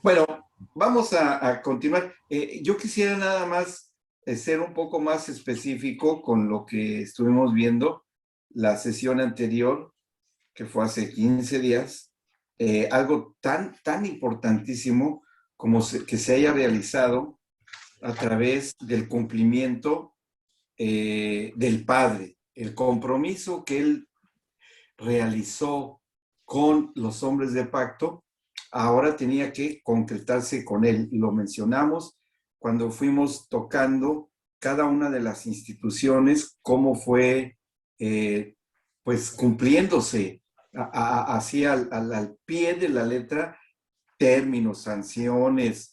Bueno, vamos a continuar. Yo quisiera nada más ser un poco más específico con lo que estuvimos viendo la sesión anterior, que fue hace 15 días. Algo tan importantísimo como que se haya realizado a través del cumplimiento del Padre, el compromiso que Él realizó con los hombres de pacto, ahora tenía que concretarse con él. Lo mencionamos cuando fuimos tocando cada una de las instituciones, cómo fue pues cumpliéndose así al pie de la letra, términos, sanciones,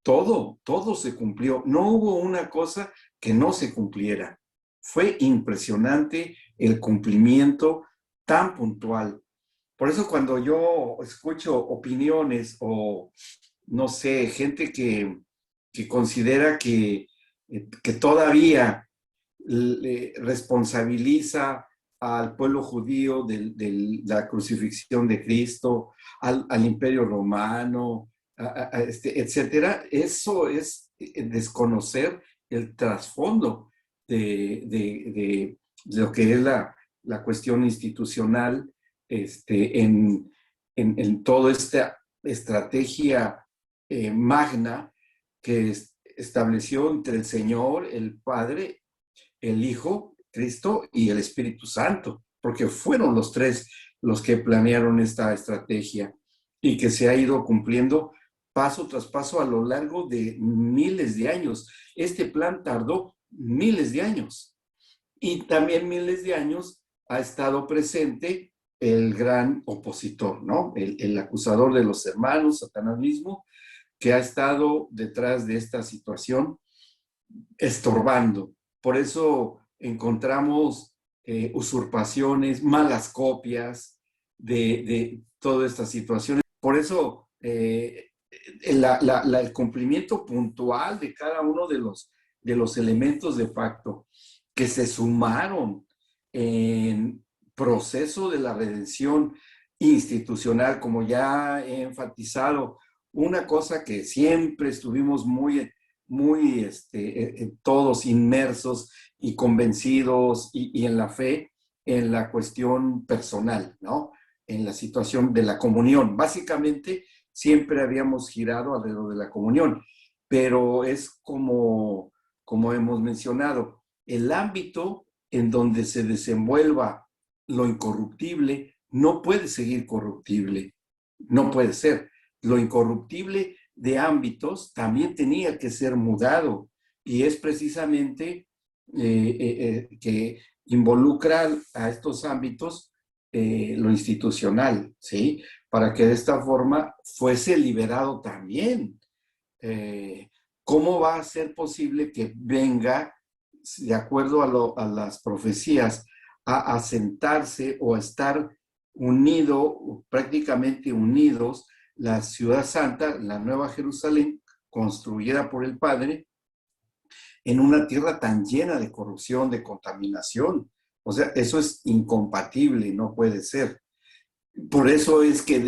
todo se cumplió. No hubo una cosa que no se cumpliera. Fue impresionante el cumplimiento tan puntual. Por eso cuando yo escucho opiniones o, no sé, gente que considera que todavía le responsabiliza al pueblo judío de la crucifixión de Cristo, al imperio romano, etcétera, eso es desconocer el trasfondo de lo que es la cuestión institucional en toda esta estrategia magna que estableció entre el Señor, el Padre, el Hijo, Cristo y el Espíritu Santo, porque fueron los tres los que planearon esta estrategia y que se ha ido cumpliendo paso tras paso a lo largo de miles de años. Este plan tardó miles de años y también miles de años ha estado presente el gran opositor, ¿no? El acusador de los hermanos, Satanás mismo, que ha estado detrás de esta situación estorbando. Por eso encontramos usurpaciones, malas copias de todas estas situaciones. Por eso el cumplimiento puntual de cada uno de los elementos de pacto que se sumaron en proceso de la redención institucional, como ya he enfatizado, una cosa que siempre estuvimos muy todos inmersos y convencidos y en la fe, en la cuestión personal, ¿no? En la situación de la comunión. Básicamente, siempre habíamos girado alrededor de la comunión, pero es como hemos mencionado, el ámbito en donde se desenvuelva lo incorruptible no puede seguir corruptible, no puede ser. Lo incorruptible de ámbitos también tenía que ser mudado y es precisamente que involucra a estos ámbitos lo institucional, ¿sí? Para que de esta forma fuese liberado también. Eh, ¿Cómo va a ser posible que venga, de acuerdo a las profecías, a sentarse o a estar unido, prácticamente unidos, la ciudad santa, la Nueva Jerusalén, construida por el Padre, en una tierra tan llena de corrupción, de contaminación? O sea, eso es incompatible, no puede ser. Por eso es que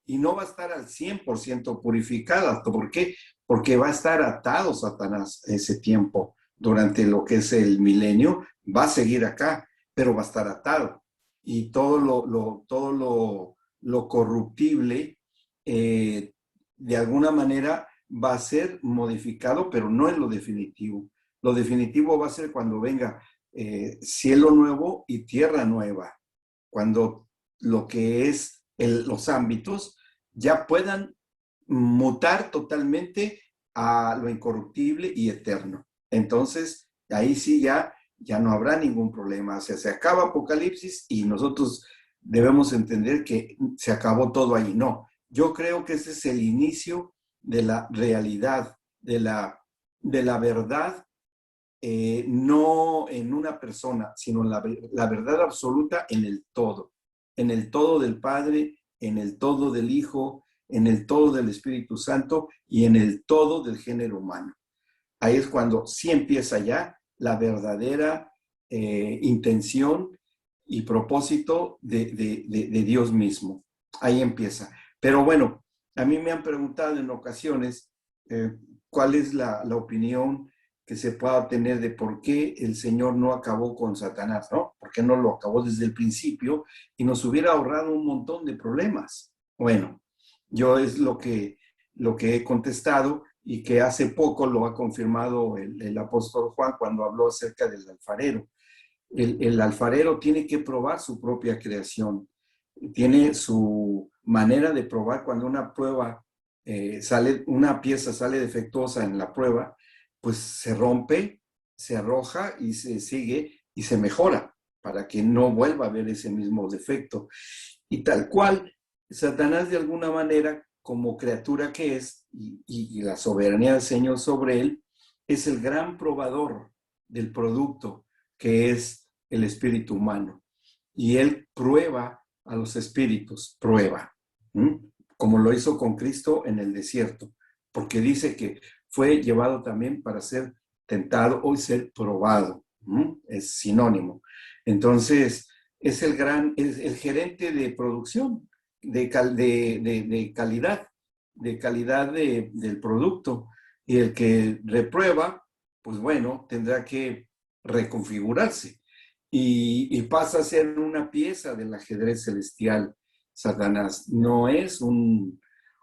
y no va a estar al 100% purificada. ¿Por qué? Porque va a estar atado Satanás ese tiempo. Durante lo que es el milenio, va a seguir acá, pero va a estar atado. Y todo lo corruptible, de alguna manera, va a ser modificado, pero no en lo definitivo. Lo definitivo va a ser cuando venga cielo nuevo y tierra nueva. Cuando lo que es los ámbitos ya puedan mutar totalmente a lo incorruptible y eterno. Entonces, ahí sí ya no habrá ningún problema. O sea, se acaba Apocalipsis y nosotros debemos entender que se acabó todo ahí. No, yo creo que ese es el inicio de la realidad, de la verdad, no en una persona, sino la verdad absoluta en el todo del Padre, en el todo del Hijo, en el todo del Espíritu Santo y en el todo del género humano. Ahí es cuando sí empieza ya la verdadera intención y propósito de Dios mismo. Ahí empieza. Pero bueno, a mí me han preguntado en ocasiones cuál es la opinión que se pueda tener de por qué el Señor no acabó con Satanás, ¿no? ¿Por qué no lo acabó desde el principio y nos hubiera ahorrado un montón de problemas? Bueno, yo es lo que he contestado y que hace poco lo ha confirmado el apóstol Juan cuando habló acerca del alfarero. El alfarero tiene que probar su propia creación, tiene su manera de probar cuando una prueba una pieza sale defectuosa en la prueba, pues se rompe, se arroja y se sigue y se mejora para que no vuelva a haber ese mismo defecto. Y tal cual, Satanás de alguna manera, como criatura que es, y la soberanía del Señor sobre él, es el gran probador del producto que es el espíritu humano. Y él prueba a los espíritus, prueba, como lo hizo con Cristo en el desierto, porque dice que fue llevado también para ser tentado o ser probado, es sinónimo. Entonces, es el gerente de producción, de calidad del producto. Y el que reprueba, pues bueno, tendrá que reconfigurarse y pasa a ser una pieza del ajedrez celestial. Satanás no es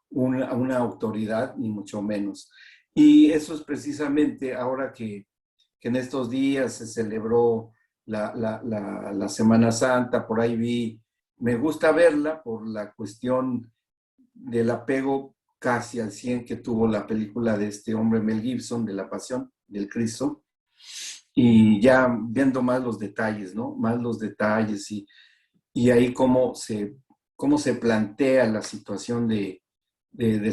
una autoridad, ni mucho menos. Y eso es precisamente ahora que en estos días se celebró la Semana Santa, por ahí me gusta verla por la cuestión del apego casi al 100 que tuvo la película de este hombre Mel Gibson, de La Pasión del Cristo, y ya viendo más los detalles, ¿no? Más los detalles y ahí cómo se plantea la situación de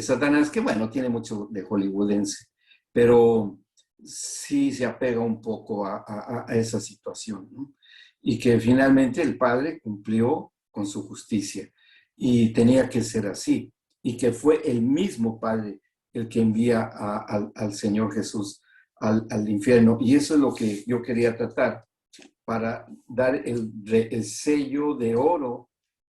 Satanás, que bueno, tiene mucho de hollywoodense, pero sí se apega un poco a esa situación, ¿no? Y que finalmente el Padre cumplió con su justicia y tenía que ser así, y que fue el mismo Padre el que envía al Señor Jesús al infierno. Y eso es lo que yo quería tratar para dar el sello de oro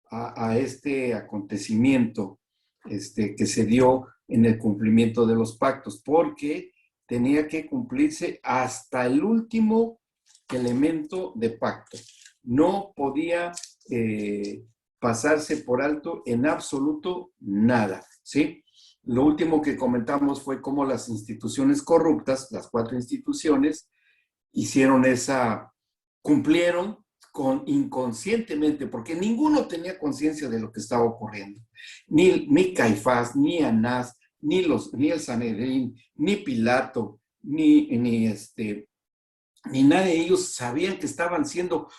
a este acontecimiento que se dio en el cumplimiento de los pactos, porque tenía que cumplirse hasta el último elemento de pacto. No podía pasarse por alto en absoluto nada, ¿sí? Lo último que comentamos fue cómo las instituciones corruptas, las 4 instituciones, hicieron cumplieron inconscientemente, porque ninguno tenía conciencia de lo que estaba ocurriendo. Ni Caifás, ni Anás, ni el Sanedrín, ni Pilato, ni nadie de ellos sabían que estaban siendo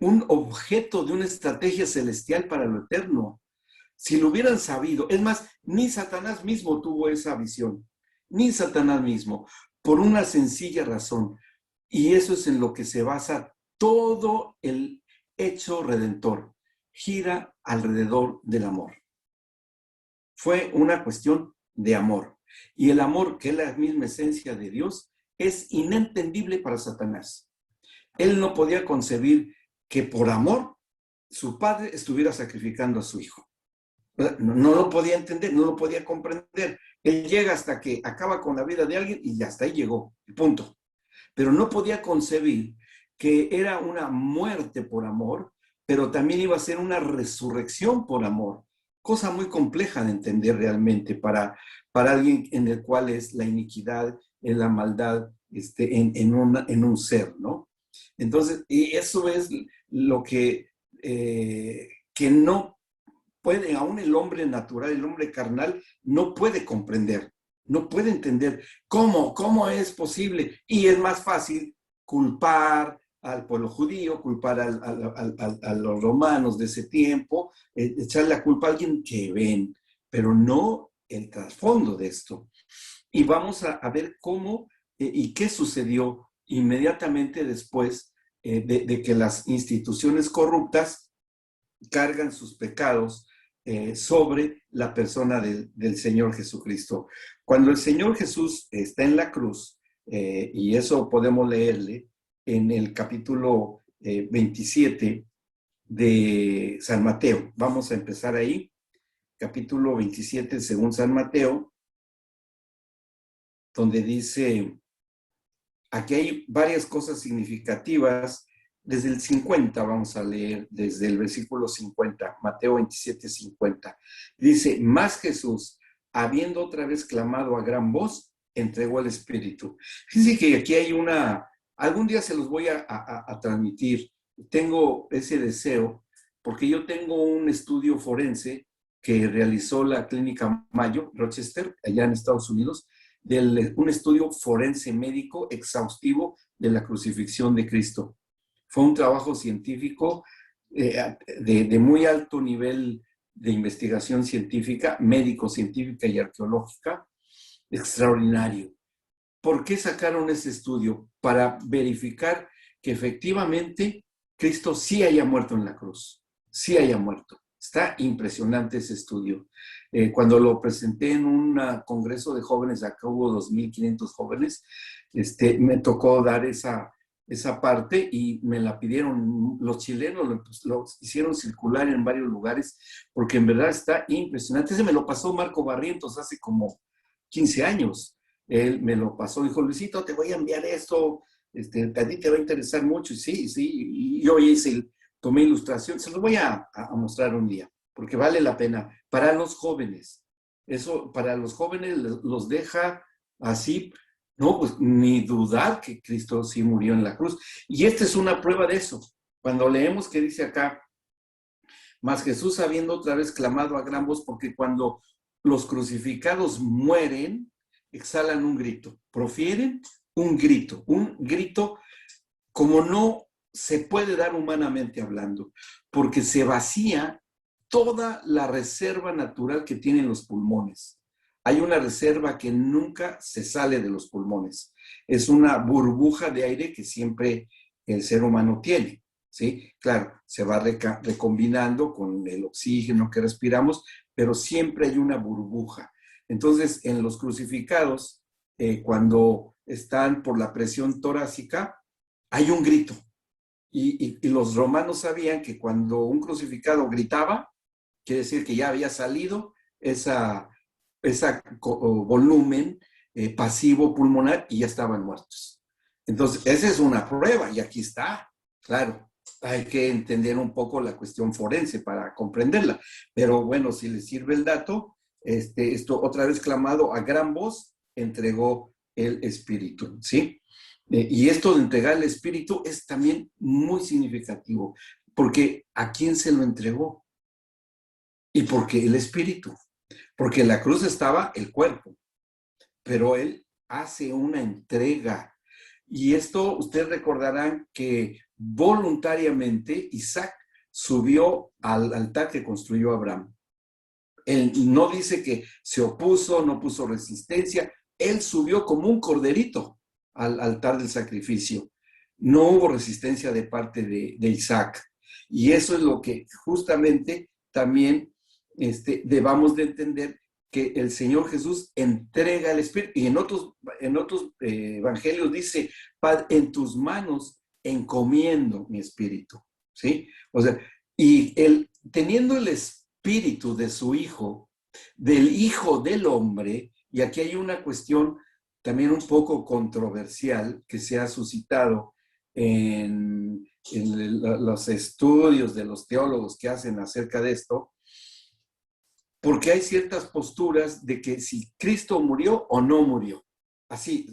un objeto de una estrategia celestial para lo eterno. Si lo hubieran sabido, es más, ni Satanás mismo tuvo esa visión, ni Satanás mismo, por una sencilla razón. Y eso es en lo que se basa todo el hecho redentor. Gira alrededor del amor. Fue una cuestión de amor. Y el amor, que es la misma esencia de Dios, es inentendible para Satanás. Él no podía concebir que por amor su padre estuviera sacrificando a su hijo. No lo podía entender, no lo podía comprender. Él llega hasta que acaba con la vida de alguien y hasta ahí llegó, punto. Pero no podía concebir que era una muerte por amor, pero también iba a ser una resurrección por amor. Cosa muy compleja de entender realmente para alguien en el cual es la iniquidad, es la maldad en un ser, ¿no? Entonces, y eso es lo que no puede, aún el hombre natural, el hombre carnal, no puede comprender, no puede entender cómo es posible. Y es más fácil culpar al pueblo judío, culpar a los romanos de ese tiempo, echarle la culpa a alguien que ven, pero no el trasfondo de esto. Y vamos a ver cómo y qué sucedió inmediatamente después de que las instituciones corruptas cargan sus pecados sobre la persona del Señor Jesucristo. Cuando el Señor Jesús está en la cruz, y eso podemos leerle en el capítulo 27 de San Mateo. Vamos a empezar ahí. capítulo 27, según San Mateo, donde dice, aquí hay varias cosas significativas. Desde el 50, vamos a leer desde el versículo 50, Mateo 27, 50. Dice, más Jesús, habiendo otra vez clamado a gran voz, entregó el Espíritu. Fíjense que aquí hay algún día se los voy a transmitir. Tengo ese deseo, porque yo tengo un estudio forense que realizó la Clínica Mayo, Rochester, allá en Estados Unidos, un estudio forense médico exhaustivo de la crucifixión de Cristo. Fue un trabajo científico de muy alto nivel de investigación científica, médico-científica y arqueológica, extraordinario. ¿Por qué sacaron ese estudio? Para verificar que efectivamente Cristo sí haya muerto en la cruz, sí haya muerto. Está impresionante ese estudio. Cuando lo presenté en un congreso de jóvenes, acá hubo 2.500 jóvenes, me tocó dar esa parte y me la pidieron. Los chilenos lo hicieron circular en varios lugares porque en verdad está impresionante. Ese me lo pasó Marco Barrientos hace como 15 años. Él me lo pasó, dijo, Luisito, te voy a enviar esto, a ti te va a interesar mucho. Y sí, y yo tomé ilustración, se los voy a mostrar un día, porque vale la pena para los jóvenes. Eso para los jóvenes los deja así, no, pues ni dudar que Cristo sí murió en la cruz. Y esta es una prueba de eso. Cuando leemos que dice acá, mas Jesús habiendo otra vez clamado a gran voz, porque cuando los crucificados mueren, exhalan un grito, profieren un grito como no se puede dar humanamente hablando, porque se vacía toda la reserva natural que tienen los pulmones. Hay una reserva que nunca se sale de los pulmones. Es una burbuja de aire que siempre el ser humano tiene, ¿sí? Claro, se va recombinando con el oxígeno que respiramos, pero siempre hay una burbuja. Entonces, en los crucificados, cuando están por la presión torácica, hay un grito. Y los romanos sabían que cuando un crucificado gritaba, quiere decir que ya había salido esa volumen pasivo pulmonar y ya estaban muertos. Entonces, esa es una prueba y aquí está. Claro, hay que entender un poco la cuestión forense para comprenderla. Pero bueno, si les sirve el dato, esto otra vez clamado a gran voz, entregó el Espíritu, ¿sí? Y esto de entregar el Espíritu es también muy significativo, porque ¿a quién se lo entregó? ¿Y por qué el Espíritu? Porque en la cruz estaba el cuerpo, pero Él hace una entrega. Y esto ustedes recordarán que voluntariamente Isaac subió al altar que construyó Abraham. Él no dice que se opuso, no puso resistencia, él subió como un corderito al altar del sacrificio. No hubo resistencia de parte de Isaac. Y eso es lo que justamente también debamos de entender, que el Señor Jesús entrega el Espíritu. Y en otros evangelios dice, Padre, en tus manos encomiendo mi espíritu. ¿Sí? O sea, y él, teniendo el espíritu de su Hijo, del Hijo del Hombre, y aquí hay una cuestión también un poco controversial que se ha suscitado en los estudios de los teólogos que hacen acerca de esto, porque hay ciertas posturas de que si Cristo murió o no murió. Así,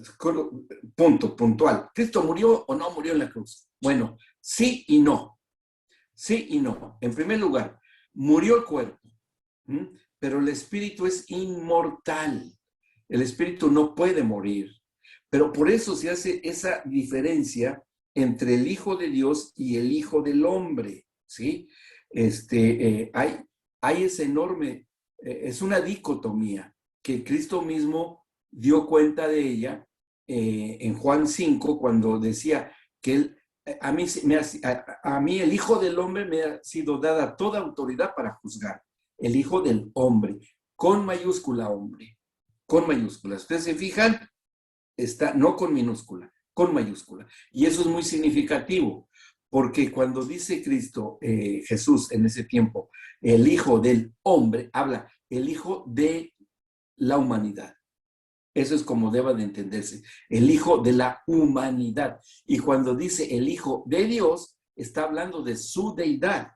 punto, puntual. ¿Cristo murió o no murió en la cruz? Bueno, sí y no. Sí y no. En primer lugar, murió el cuerpo, pero el espíritu es inmortal. El espíritu no puede morir. Pero por eso se hace esa diferencia entre el Hijo de Dios y el Hijo del Hombre, ¿sí? Hay ese enorme, es una dicotomía que Cristo mismo dio cuenta de ella en Juan 5, cuando decía que él, a mí el Hijo del Hombre me ha sido dada toda autoridad para juzgar. El Hijo del Hombre, con mayúscula hombre, con mayúscula. Ustedes se fijan, está no con minúscula, con mayúscula. Y eso es muy significativo, Porque cuando dice Cristo, Jesús en ese tiempo, el Hijo del Hombre, habla el Hijo de la humanidad. Eso es como deba de entenderse, el Hijo de la humanidad. Y cuando dice el Hijo de Dios, está hablando de su deidad.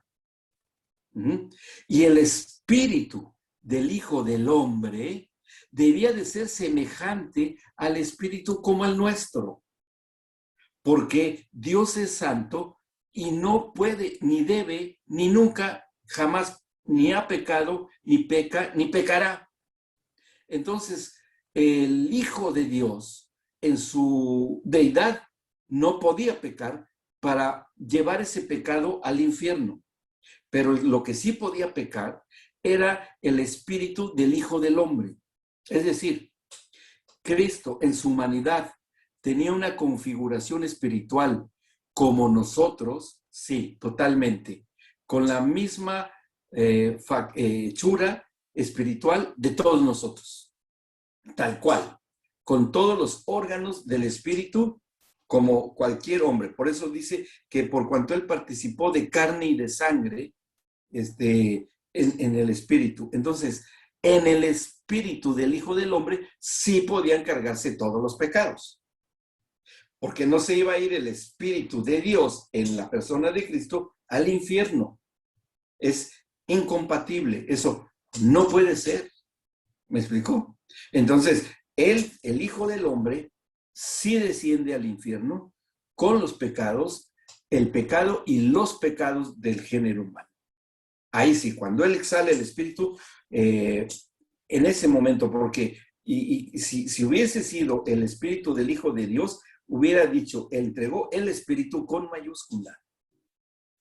Y el espíritu del Hijo del Hombre debía de ser semejante al espíritu como el nuestro, porque Dios es santo y no puede, ni debe, ni nunca, jamás, ni ha pecado, ni peca, ni pecará. Entonces, el Hijo de Dios, en su deidad, no podía pecar para llevar ese pecado al infierno. Pero lo que sí podía pecar era el espíritu del Hijo del Hombre. Es decir, Cristo en su humanidad tenía una configuración espiritual como nosotros, sí, totalmente, con la misma hechura espiritual de todos nosotros, tal cual, con todos los órganos del espíritu como cualquier hombre. Por eso dice que por cuanto él participó de carne y de sangre, en el espíritu. Entonces, en el espíritu del Hijo del Hombre sí podían cargarse todos los pecados, porque no se iba a ir el espíritu de Dios en la persona de Cristo al infierno. Es incompatible, eso no puede ser. ¿Me explicó? Entonces, él, el Hijo del Hombre, sí desciende al infierno con los pecados, el pecado y los pecados del género humano. Ahí sí, cuando él exhala el espíritu, en ese momento, porque si hubiese sido el espíritu del Hijo de Dios, hubiera dicho, entregó el espíritu con mayúscula,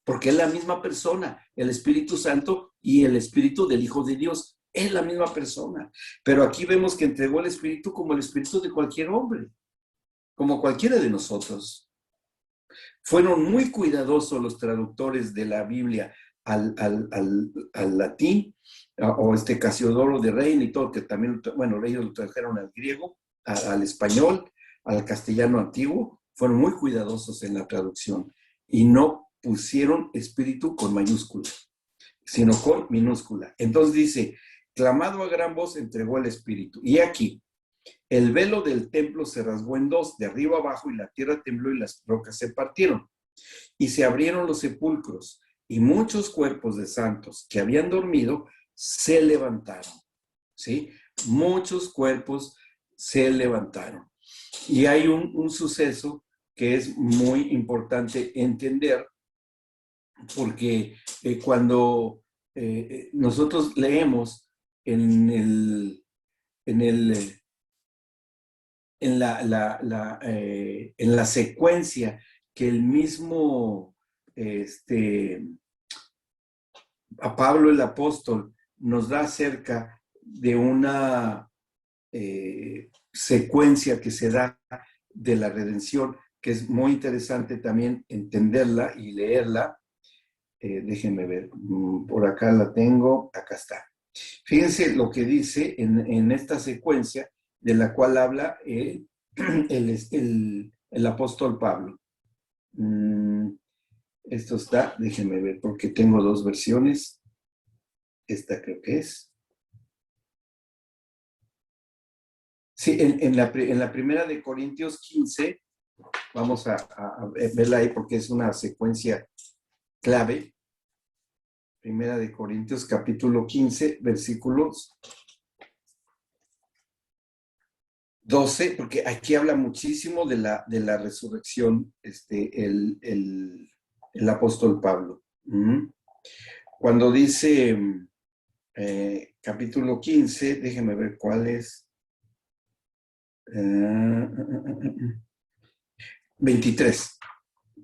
porque es la misma persona, el Espíritu Santo y el espíritu del Hijo de Dios, es la misma persona. Pero aquí vemos que entregó el espíritu como el espíritu de cualquier hombre, como cualquiera de nosotros. Fueron muy cuidadosos los traductores de la Biblia al latín, o Casiodoro de Reina y todo, que también, bueno, ellos lo trajeron al griego, al español, al castellano antiguo, fueron muy cuidadosos en la traducción y no pusieron espíritu con mayúscula, sino con minúscula. Entonces dice, clamado a gran voz, entregó el espíritu. Y aquí, el velo del templo se rasgó en dos, de arriba abajo, y la tierra tembló y las rocas se partieron. Y se abrieron los sepulcros, y muchos cuerpos de santos que habían dormido se levantaron. ¿Sí? Muchos cuerpos se levantaron. Y hay un suceso que es muy importante entender, porque cuando nosotros leemos en el, en el en la secuencia que el mismo a Pablo el apóstol nos da acerca de una secuencia que se da de la redención, que es muy interesante también entenderla y leerla. Déjenme ver, por acá la tengo, acá está. Fíjense lo que dice en esta secuencia de la cual habla el apóstol Pablo. Esto está, déjenme ver, porque tengo dos versiones. Esta creo que es. Sí, en la primera de Corintios 15, vamos a verla ahí porque es una secuencia clave. Primera de Corintios capítulo 15, versículos 12, porque aquí habla muchísimo de la resurrección, el apóstol Pablo. Cuando dice capítulo 15, déjenme ver cuál es. 23.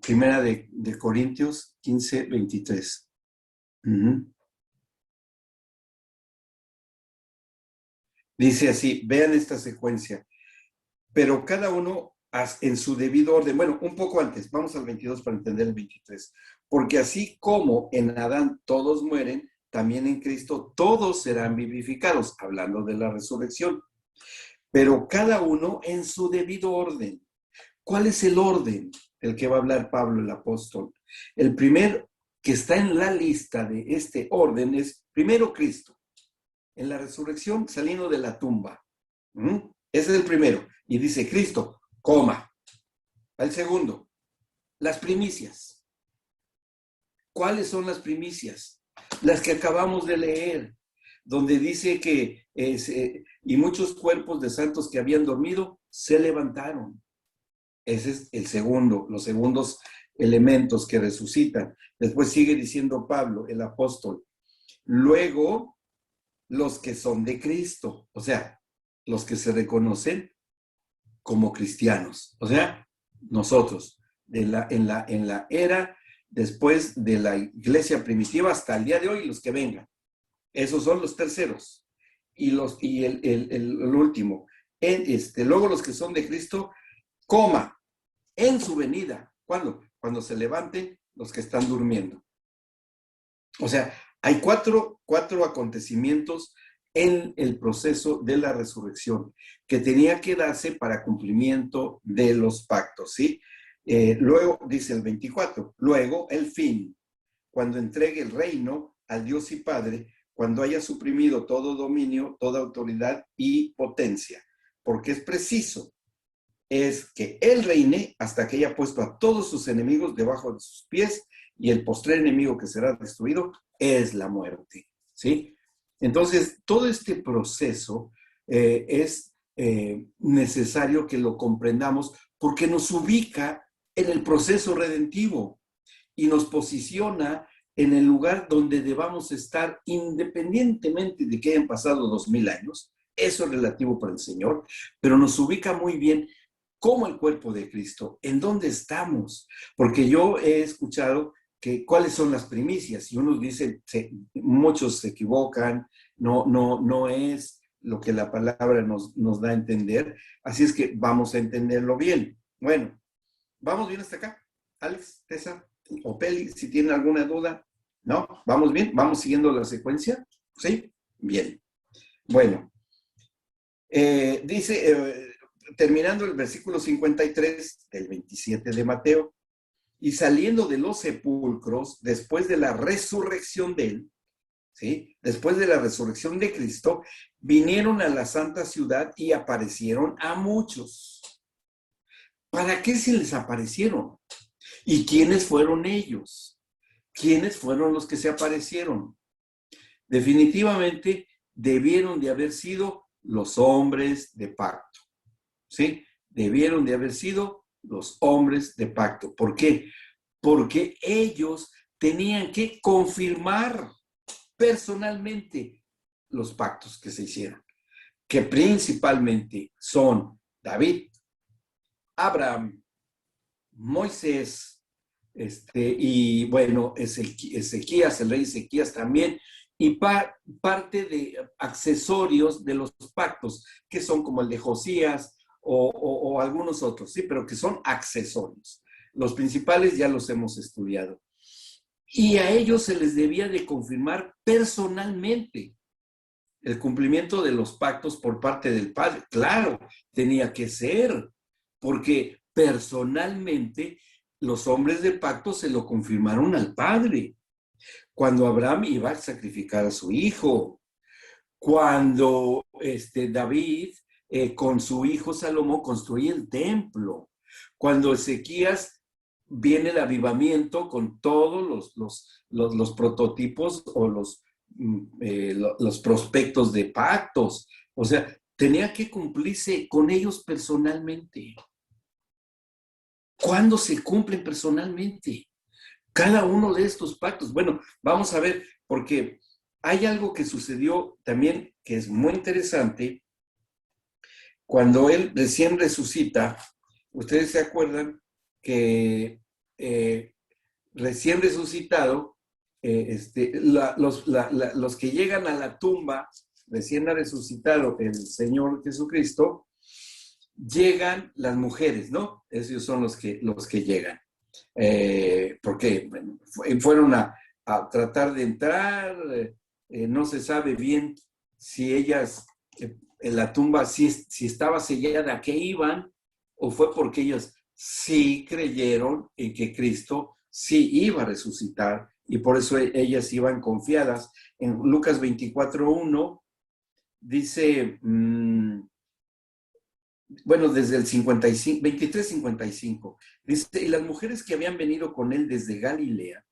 Primera de Corintios 15, 23. Dice así, vean esta secuencia. Pero cada uno en su debido orden. Bueno, un poco antes, vamos al 22 para entender el 23. Porque así como en Adán todos mueren, también en Cristo todos serán vivificados, hablando de la resurrección. Pero cada uno en su debido orden. ¿Cuál es el orden? el que va a hablar Pablo el apóstol. El primer que está en la lista de este orden es primero Cristo, en la resurrección saliendo de la tumba. Ese es el primero. Y dice Cristo, coma. El segundo, las primicias. ¿Cuáles son las primicias? Las que acabamos de leer, donde dice que y muchos cuerpos de santos que habían dormido se levantaron. Ese es el segundo, los segundos elementos que resucitan. Después sigue diciendo Pablo, el apóstol. Luego, los que son de Cristo, o sea, los que se reconocen como cristianos, o sea, nosotros, en la era después de la iglesia primitiva hasta el día de hoy, los que vengan. Esos son los terceros. Y el último. Luego los que son de Cristo, coma, en su venida. ¿Cuándo? Cuando se levanten los que están durmiendo. O sea, hay cuatro acontecimientos en el proceso de la resurrección que tenía que darse para cumplimiento de los pactos, ¿sí? Luego, dice el 24, luego el fin, cuando entregue el reino al Dios y Padre, cuando haya suprimido todo dominio, toda autoridad y potencia, porque es preciso, es que Él reine hasta que haya puesto a todos sus enemigos debajo de sus pies, y el postrer enemigo que será destruido es la muerte, ¿sí? Entonces, todo este proceso es necesario que lo comprendamos porque nos ubica en el proceso redentivo y nos posiciona en el lugar donde debamos estar independientemente de que hayan pasado 2000 años. Eso es relativo para el Señor, pero nos ubica muy bien como el cuerpo de Cristo, en dónde estamos. Porque yo he escuchado que cuáles son las primicias y unos dicen, muchos se equivocan, no es lo que la palabra nos da a entender, así es que vamos a entenderlo bien. Bueno, ¿vamos bien hasta acá? Alex, Tessa o Peli, si tienen alguna duda, ¿no? ¿Vamos bien? ¿Vamos siguiendo la secuencia? ¿Sí? Bien. Bueno, dice, terminando el versículo 53 del 27 de Mateo, y saliendo de los sepulcros, después de la resurrección de él, ¿sí? Después de la resurrección de Cristo, vinieron a la santa ciudad y aparecieron a muchos. ¿Para qué se les aparecieron? ¿Y quiénes fueron ellos? ¿Quiénes fueron los que se aparecieron? Definitivamente debieron de haber sido los hombres de pacto, ¿sí? Debieron de haber sido los hombres de pacto. ¿Por qué? Porque ellos tenían que confirmar personalmente los pactos que se hicieron, que principalmente son David, Abraham, Moisés, y bueno, Ezequías, el rey Ezequías también, y parte de accesorios de los pactos, que son como el de Josías o algunos otros, sí, pero que son accesorios. Los principales ya los hemos estudiado. Y a ellos se les debía de confirmar personalmente el cumplimiento de los pactos por parte del Padre. Claro, tenía que ser, porque personalmente los hombres de pacto se lo confirmaron al Padre. Cuando Abraham iba a sacrificar a su hijo, cuando David con su hijo Salomón construye el templo, cuando Ezequías viene el avivamiento con todos los prototipos o los prospectos de pactos. O sea, tenía que cumplirse con ellos personalmente. ¿Cuándo se cumplen personalmente cada uno de estos pactos? Bueno, vamos a ver, porque hay algo que sucedió también que es muy interesante. Cuando él recién resucita, ustedes se acuerdan que recién resucitado, los que llegan a la tumba, recién ha resucitado el Señor Jesucristo, llegan las mujeres, ¿no? Esos son los que llegan. Porque bueno, fueron a tratar de entrar, no se sabe bien si ellas, en la tumba, si estaba sellada, ¿a qué iban? ¿O fue porque ellas sí creyeron en que Cristo sí iba a resucitar y por eso ellas iban confiadas. En Lucas 24:1 dice, bueno, desde el 55, 23:55, dice, y las mujeres que habían venido con él desde Galilea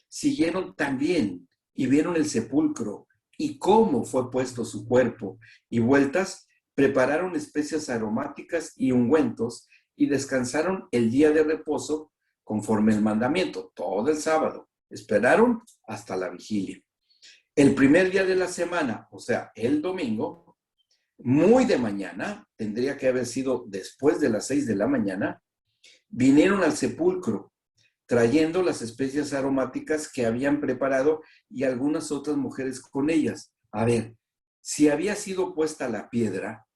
siguieron también y vieron el sepulcro y cómo fue puesto su cuerpo, y vueltas prepararon especias aromáticas y ungüentos y descansaron el día de reposo conforme el mandamiento, todo el sábado. Esperaron hasta la vigilia. El primer día de la semana, o sea, el domingo, muy de mañana, tendría que haber sido después de las 6 de la mañana, vinieron al sepulcro trayendo las especias aromáticas que habían preparado y algunas otras mujeres con ellas. A ver, si había sido puesta la piedra,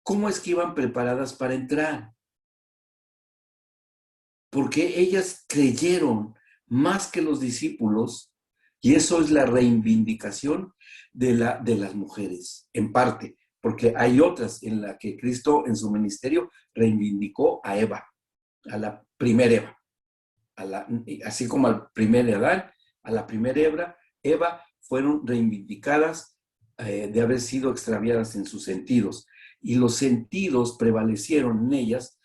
¿cómo es que iban preparadas para entrar? Porque ellas creyeron más que los discípulos, y eso es la reivindicación de las mujeres, en parte, porque hay otras en las que Cristo en su ministerio reivindicó a Eva, a la primera Eva. Así como al primer Adán, a la primera Eva fueron reivindicadas de haber sido extraviadas en sus sentidos. Y los sentidos prevalecieron en ellas,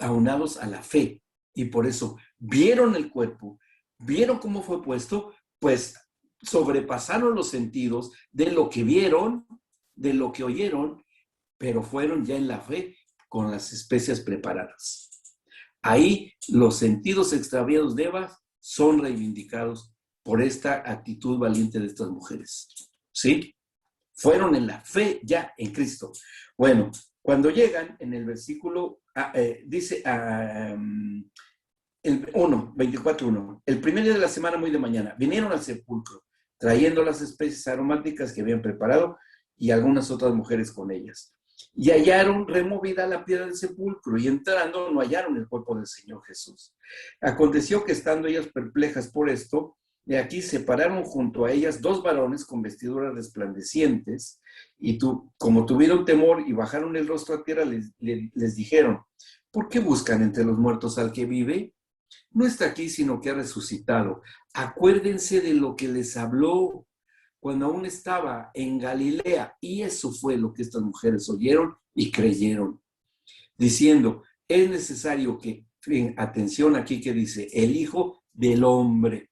aunados a la fe. Y por eso vieron el cuerpo, vieron cómo fue puesto, pues sobrepasaron los sentidos de lo que vieron, de lo que oyeron, pero fueron ya en la fe con las especias preparadas. Ahí los sentidos extraviados de Eva son reivindicados por esta actitud valiente de estas mujeres. ¿Sí? Fueron en la fe ya en Cristo. Bueno, cuando llegan en el versículo, dice el 24:1, el primer día de la semana muy de mañana, vinieron al sepulcro trayendo las especies aromáticas que habían preparado y algunas otras mujeres con ellas. Y hallaron removida la piedra del sepulcro, y entrando no hallaron el cuerpo del Señor Jesús. Aconteció que estando ellas perplejas por esto, de aquí se pararon junto a ellas dos varones con vestiduras resplandecientes, y como tuvieron temor y bajaron el rostro a tierra, les dijeron, ¿por qué buscan entre los muertos al que vive? No está aquí, sino que ha resucitado. Acuérdense de lo que les habló cuando aún estaba en Galilea, y eso fue lo que estas mujeres oyeron y creyeron, diciendo, es necesario que, atención aquí que dice, el Hijo del Hombre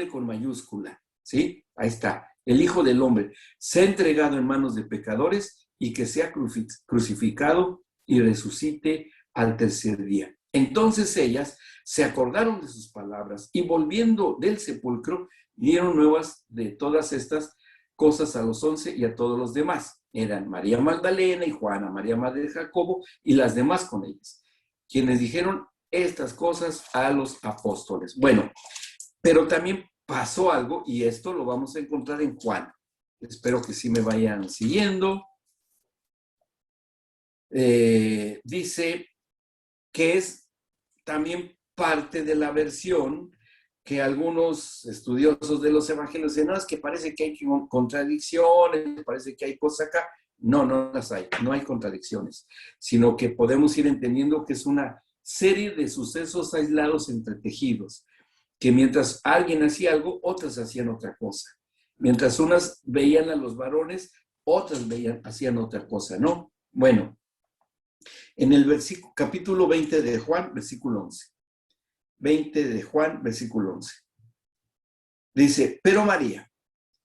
con mayúscula, ¿sí? Ahí está, el Hijo del Hombre, se ha entregado en manos de pecadores y que sea crucificado y resucite al tercer día. Entonces ellas se acordaron de sus palabras y volviendo del sepulcro, dieron nuevas de todas estas cosas a los 11 y a todos los demás. Eran María Magdalena y Juana, María Madre de Jacobo y las demás con ellas, quienes dijeron estas cosas a los apóstoles. Bueno, pero también pasó algo y esto lo vamos a encontrar en Juan. Espero que sí me vayan siguiendo. Dice que es también parte de la versión que algunos estudiosos de los evangelios dicen, no, es que parece que hay contradicciones, parece que hay cosas acá. No, no las hay, no hay contradicciones, sino que podemos ir entendiendo que es una serie de sucesos aislados entretejidos, que mientras alguien hacía algo, otras hacían otra cosa. Mientras unas veían a los varones, otras hacían otra cosa, ¿no? Bueno, en el capítulo 20 de Juan, versículo 11. 20 de Juan, versículo 11. Dice, pero María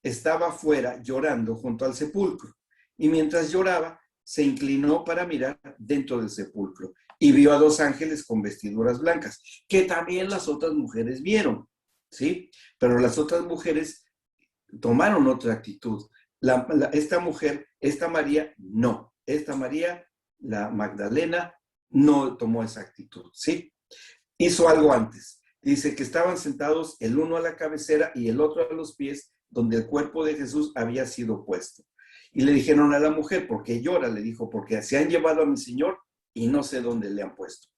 estaba fuera llorando junto al sepulcro, y mientras lloraba, se inclinó para mirar dentro del sepulcro, y vio a dos ángeles con vestiduras blancas, que también las otras mujeres vieron, ¿sí? Pero las otras mujeres tomaron otra actitud. Esta mujer, esta María, no. Esta María, la Magdalena, no tomó esa actitud, ¿sí? Hizo algo antes. Dice que estaban sentados el uno a la cabecera y el otro a los pies, donde el cuerpo de Jesús había sido puesto. Y le dijeron a la mujer, ¿por qué llora? Le dijo, porque se han llevado a mi Señor y no sé dónde le han puesto.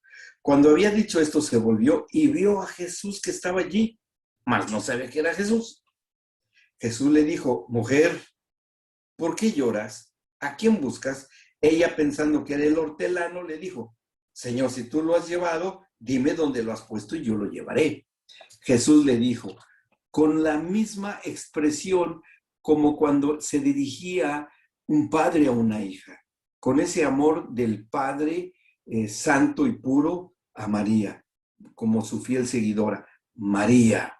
Cuando había dicho esto, se volvió y vio a Jesús que estaba allí, mas no sabía que era Jesús. Jesús le dijo, mujer, ¿por qué lloras? ¿A quién buscas? Ella, pensando que era el hortelano, le dijo, Señor, si tú lo has llevado, dime dónde lo has puesto y yo lo llevaré. Jesús le dijo, con la misma expresión como cuando se dirigía un padre a una hija, con ese amor del Padre santo y puro a María, como su fiel seguidora. María.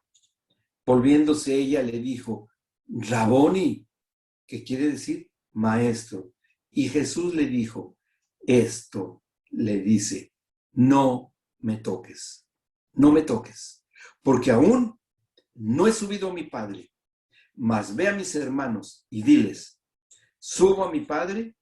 Volviéndose ella le dijo, Raboni, que quiere decir maestro. Y Jesús le dijo, esto le dice, no me toques, no me toques, porque aún no he subido a mi Padre, mas ve a mis hermanos y diles, subo a mi Padre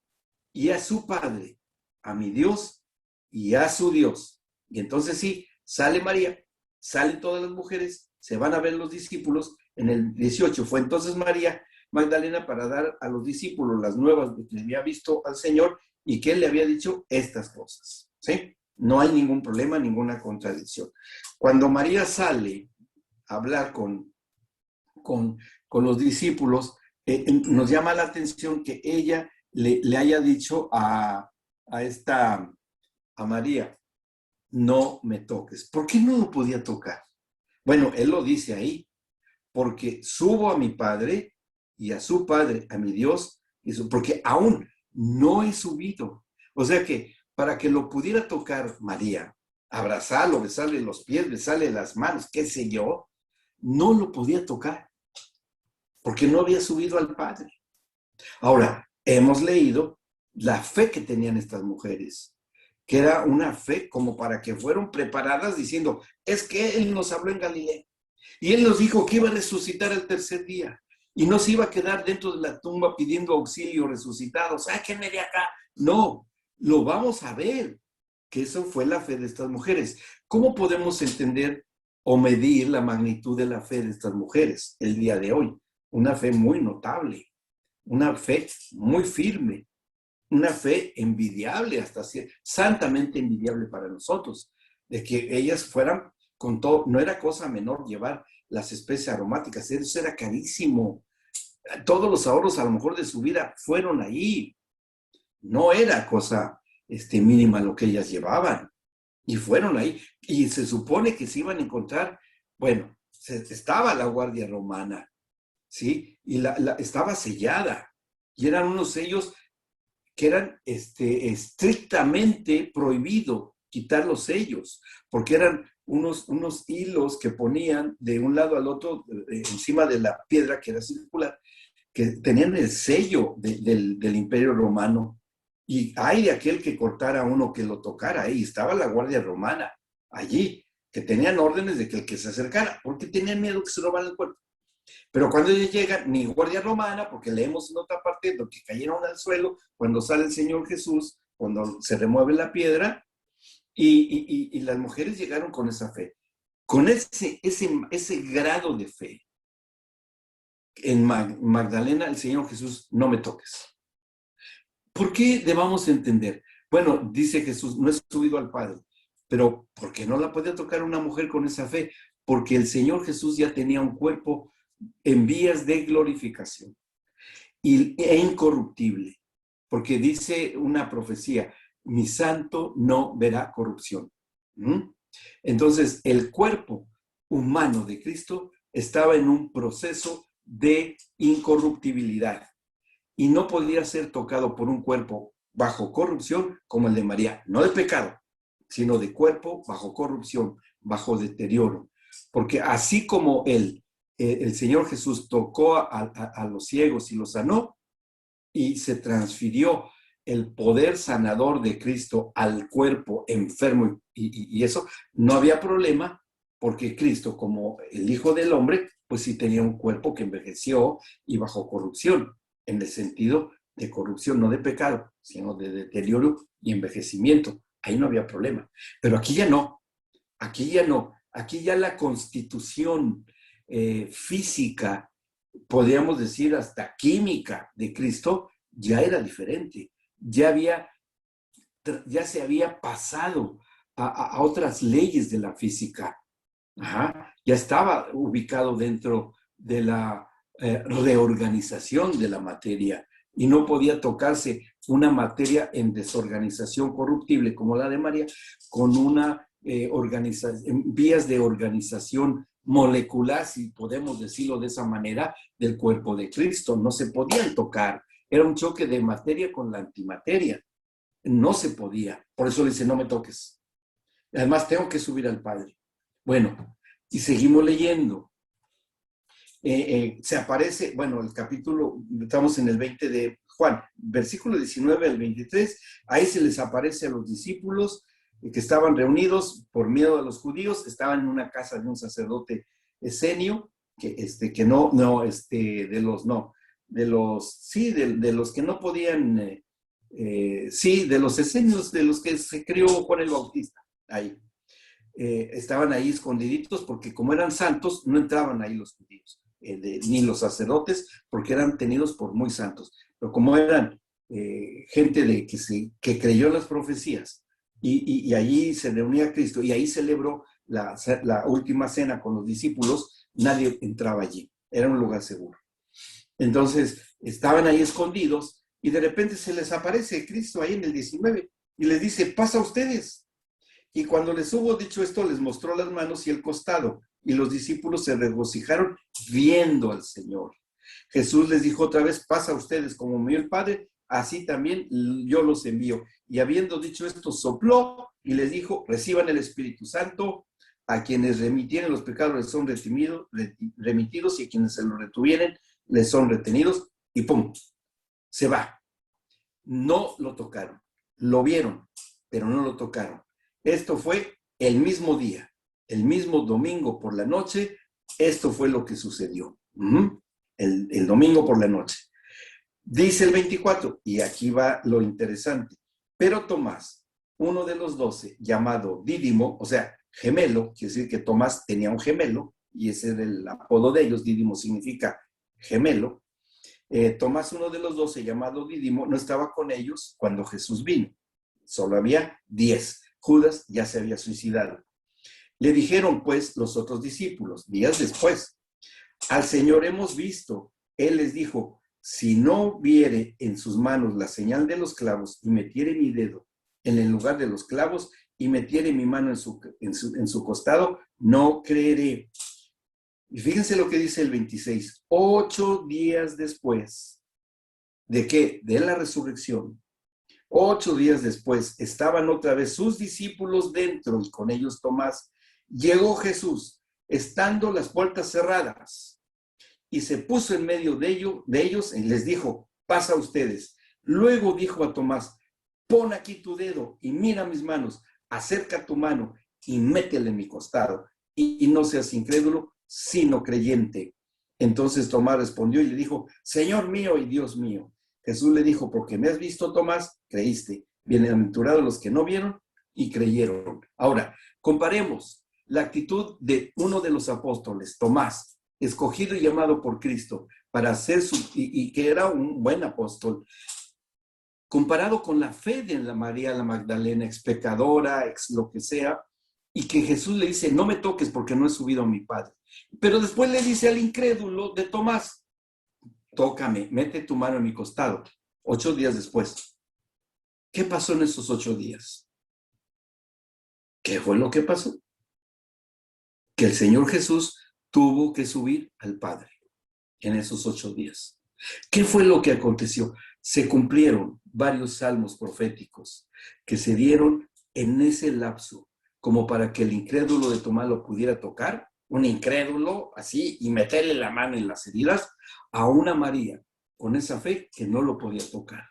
y a su Padre, a mi Dios y a su Dios. Y entonces sí, sale María, salen todas las mujeres, se van a ver los discípulos. En el 18 fue entonces María Magdalena para dar a los discípulos las nuevas de que había visto al Señor y que él le había dicho estas cosas. ¿Sí? No hay ningún problema, ninguna contradicción. Cuando María sale a hablar con los discípulos, nos llama la atención que ella le haya dicho a María, no me toques. ¿Por qué no lo podía tocar? Bueno, él lo dice ahí, porque subo a mi Padre y a su Padre, a mi Dios, porque aún no he subido. O sea que para que lo pudiera tocar María, abrazarlo, besarle los pies, besarle las manos, qué sé yo, no lo podía tocar, porque no había subido al Padre. Ahora, hemos leído la fe que tenían estas mujeres, que era una fe como para que fueron preparadas diciendo, es que Él nos habló en Galilea y Él nos dijo que iba a resucitar el tercer día y no se iba a quedar dentro de la tumba pidiendo auxilio resucitado, sáquenme de acá. No, lo vamos a ver, que eso fue la fe de estas mujeres. ¿Cómo podemos entender o medir la magnitud de la fe de estas mujeres el día de hoy? Una fe muy notable, una fe muy firme, una fe envidiable, hasta santamente envidiable para nosotros, de que ellas fueran con todo, no era cosa menor llevar las especies aromáticas, eso era carísimo. Todos los ahorros a lo mejor de su vida fueron ahí. No era cosa mínima lo que ellas llevaban. Y fueron ahí. Y se supone que se iban a encontrar, bueno, estaba la Guardia Romana, ¿sí? Y estaba sellada. Y eran unos sellos que eran estrictamente prohibido quitar los sellos, porque eran unos hilos que ponían de un lado al otro encima de la piedra que era circular, que tenían el sello del Imperio Romano. Y hay de aquel que cortara uno que lo tocara, ahí estaba la Guardia Romana, allí, que tenían órdenes de que el que se acercara, porque tenían miedo que se robaran el cuerpo. Pero cuando ellos llegan, ni Guardia Romana, porque leemos en otra parte lo que cayeron al suelo, cuando sale el Señor Jesús, cuando se remueve la piedra, y las mujeres llegaron con esa fe, con ese grado de fe. En Magdalena, el Señor Jesús, no me toques. ¿Por qué debamos entender? Bueno, dice Jesús, no he subido al Padre, pero ¿por qué no la podía tocar una mujer con esa fe? Porque el Señor Jesús ya tenía un cuerpo en vías de glorificación e incorruptible, porque dice una profecía, mi santo no verá corrupción. Entonces, el cuerpo humano de Cristo estaba en un proceso de incorruptibilidad y no podía ser tocado por un cuerpo bajo corrupción como el de María, no de pecado, sino de cuerpo bajo corrupción, bajo deterioro. Porque así como el Señor Jesús tocó a los ciegos y los sanó, y se transfirió el poder sanador de Cristo al cuerpo enfermo, y eso, no había problema, porque Cristo, como el Hijo del Hombre, pues sí tenía un cuerpo que envejeció y bajo corrupción, en el sentido de corrupción, no de pecado, sino de deterioro y envejecimiento. Ahí no había problema. Pero aquí ya no, aquí ya no. Aquí ya la constitución física, podríamos decir hasta química de Cristo, ya era diferente. Ya se había pasado a otras leyes de la física. Ajá. Ya estaba ubicado dentro de la reorganización de la materia, y no podía tocarse una materia en desorganización corruptible como la de María con una vías de organización molecular, si podemos decirlo de esa manera, del cuerpo de Cristo. No se podían tocar. Era un choque de materia con la antimateria. No se podía. Por eso le dice, no me toques. Además, tengo que subir al Padre. Bueno, y seguimos leyendo. Se aparece, bueno, el capítulo, estamos en el 20 de Juan, versículo 19 al 23, ahí se les aparece a los discípulos que estaban reunidos por miedo a los judíos, estaban en una casa de un sacerdote esenio, que de los que no podían, de los esenios, de los que se crió Juan el Bautista, ahí. Estaban ahí escondiditos porque como eran santos, no entraban ahí los judíos. Ni los sacerdotes, porque eran tenidos por muy santos. Pero como eran gente que creyó las profecías y allí se reunía Cristo y ahí celebró la última cena con los discípulos, nadie entraba allí. Era un lugar seguro. Entonces, estaban ahí escondidos y de repente se les aparece Cristo ahí en el 19 y les dice, pasa a ustedes. Y cuando les hubo dicho esto, les mostró las manos y el costado. Y los discípulos se regocijaron viendo al Señor. Jesús les dijo otra vez, pasa a ustedes como me dio el Padre, así también yo los envío. Y habiendo dicho esto, sopló y les dijo, reciban el Espíritu Santo, a quienes remitieren los pecados les son remitidos y a quienes se los retuvieren les son retenidos. Y ¡pum! Se va. No lo tocaron. Lo vieron, pero no lo tocaron. Esto fue el mismo día, el mismo domingo por la noche, esto fue lo que sucedió. El domingo por la noche. Dice el 24, y aquí va lo interesante, pero Tomás, uno de los 12, llamado Dídimo, o sea, gemelo, quiere decir que Tomás tenía un gemelo, y ese era el apodo de ellos, Dídimo significa gemelo. Tomás, uno de los 12, llamado Dídimo, no estaba con ellos cuando Jesús vino. Solo había 10. Judas ya se había suicidado. Le dijeron, pues, los otros discípulos, días después, al Señor hemos visto. Él les dijo, si no viere en sus manos la señal de los clavos y metiere mi dedo en el lugar de los clavos y metiere mi mano en su costado, no creeré. Y fíjense lo que dice el 26. 8 días después, ¿de qué? De la resurrección. 8 días después, estaban otra vez sus discípulos dentro y con ellos Tomás. Llegó Jesús, estando las puertas cerradas, y se puso en medio de ellos y les dijo, pasa a ustedes. Luego dijo a Tomás, pon aquí tu dedo y mira mis manos, acerca tu mano y métele en mi costado, y no seas incrédulo, sino creyente. Entonces Tomás respondió y le dijo, Señor mío y Dios mío. Jesús le dijo, porque me has visto, Tomás, creíste. Bienaventurados los que no vieron y creyeron. Ahora, comparemos la actitud de uno de los apóstoles, Tomás, escogido y llamado por Cristo para hacer y que era un buen apóstol, comparado con la fe de la María la Magdalena, ex pecadora, ex lo que sea, y que Jesús le dice, no me toques porque no he subido a mi Padre. Pero después le dice al incrédulo de Tomás, tócame, mete tu mano en mi costado. 8 días después. ¿Qué pasó en esos 8 días? ¿Qué fue lo que pasó? Que el Señor Jesús tuvo que subir al Padre en esos 8 días. ¿Qué fue lo que aconteció? Se cumplieron varios salmos proféticos que se dieron en ese lapso, como para que el incrédulo de Tomás lo pudiera tocar, un incrédulo así, y meterle la mano en las heridas a una María con esa fe que no lo podía tocar.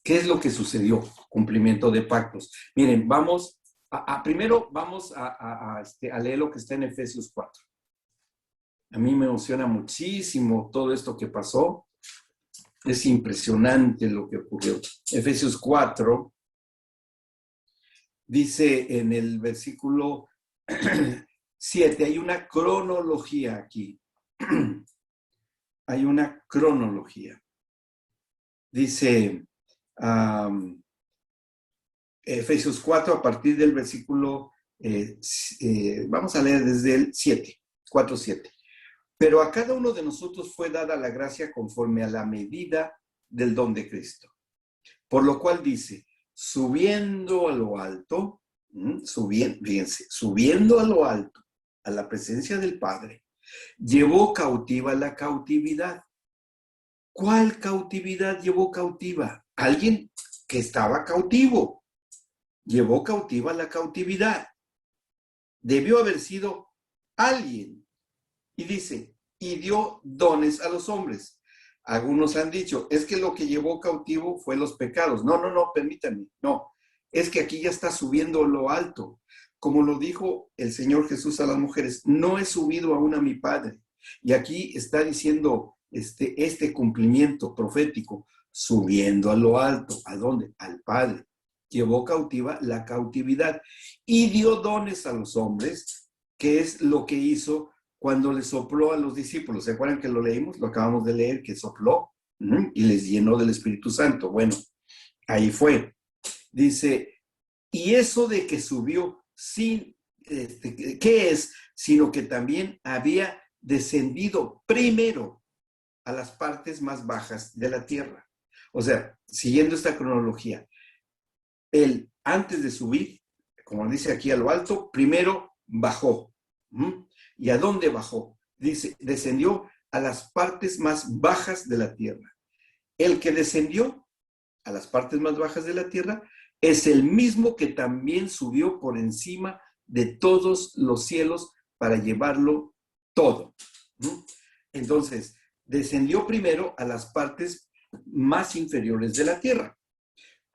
¿Qué es lo que sucedió? Cumplimiento de pactos. Miren, vamos primero vamos a leer lo que está en Efesios 4. A mí me emociona muchísimo todo esto que pasó. Es impresionante lo que ocurrió. Efesios 4 dice en el versículo 7, hay una cronología aquí. Hay una cronología. Dice Efesios 4 a partir del versículo, vamos a leer desde el 7, 4-7. Pero a cada uno de nosotros fue dada la gracia conforme a la medida del don de Cristo. Por lo cual dice, subiendo a lo alto, fíjense, subiendo a lo alto, a la presencia del Padre, llevó cautiva la cautividad. ¿Cuál cautividad llevó cautiva? Alguien que estaba cautivo. Llevó cautiva la cautividad. Debió haber sido alguien. Y dice, y dio dones a los hombres. Algunos han dicho, es que lo que llevó cautivo fue los pecados. No, permítanme, no. Es que aquí ya está subiendo lo alto. Como lo dijo el Señor Jesús a las mujeres, no he subido aún a mi Padre. Y aquí está diciendo este cumplimiento profético, subiendo a lo alto. ¿A dónde? Al Padre. Llevó cautiva la cautividad y dio dones a los hombres, que es lo que hizo cuando le sopló a los discípulos. ¿Se acuerdan que lo leímos? Lo acabamos de leer, que sopló y les llenó del Espíritu Santo. Bueno, ahí fue. Dice, y eso de que subió sin, ¿qué es? Sino que también había descendido primero a las partes más bajas de la tierra. O sea, siguiendo esta cronología, él antes de subir, como dice aquí a lo alto, primero bajó. ¿Y a dónde bajó? Dice, descendió a las partes más bajas de la tierra. El que descendió a las partes más bajas de la tierra es el mismo que también subió por encima de todos los cielos para llevarlo todo. Entonces, descendió primero a las partes más inferiores de la tierra.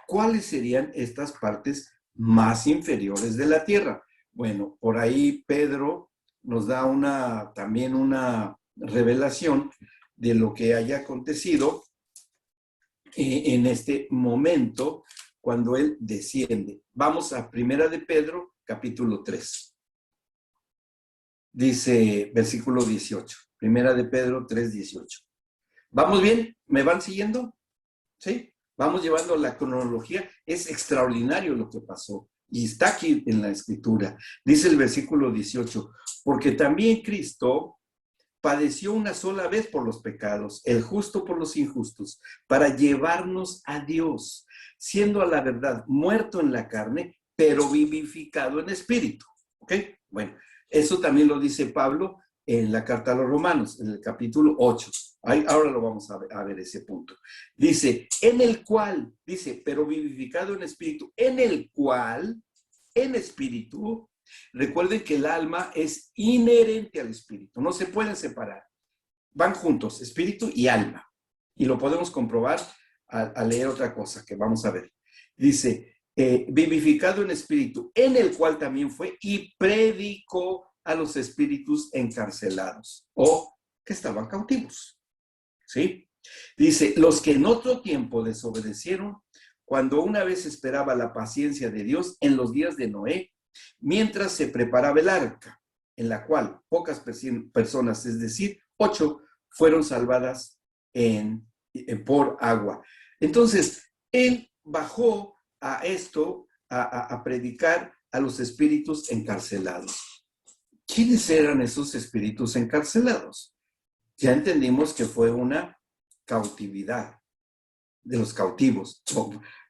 ¿Cuáles serían estas partes más inferiores de la tierra? Bueno, por ahí Pedro nos da también una revelación de lo que haya acontecido en este momento cuando él desciende. Vamos a Primera de Pedro, capítulo 3. Dice, versículo 18. Primera de Pedro 3, 18. ¿Vamos bien? ¿Me van siguiendo? ¿Sí? Vamos llevando la cronología. Es extraordinario lo que pasó. Y está aquí en la Escritura. Dice el versículo 18, porque también Cristo padeció una sola vez por los pecados, el justo por los injustos, para llevarnos a Dios, siendo a la verdad muerto en la carne, pero vivificado en espíritu. ¿Ok? Bueno, eso también lo dice Pablo en la carta a los Romanos, en el capítulo 8. Ahora lo vamos a ver ese punto. Dice, en el cual, dice, pero vivificado en espíritu, en el cual, en espíritu, recuerden que el alma es inherente al espíritu, no se pueden separar. Van juntos, espíritu y alma. Y lo podemos comprobar al leer otra cosa que vamos a ver. Dice, vivificado en espíritu, en el cual también fue y predicó a los espíritus encarcelados o que estaban cautivos. ¿Sí? Dice, los que en otro tiempo desobedecieron, cuando una vez esperaba la paciencia de Dios en los días de Noé, mientras se preparaba el arca, en la cual pocas personas, es decir, 8, fueron salvadas por agua. Entonces, él bajó a esto, a predicar a los espíritus encarcelados. ¿Quiénes eran esos espíritus encarcelados? Ya entendimos que fue una cautividad de los cautivos.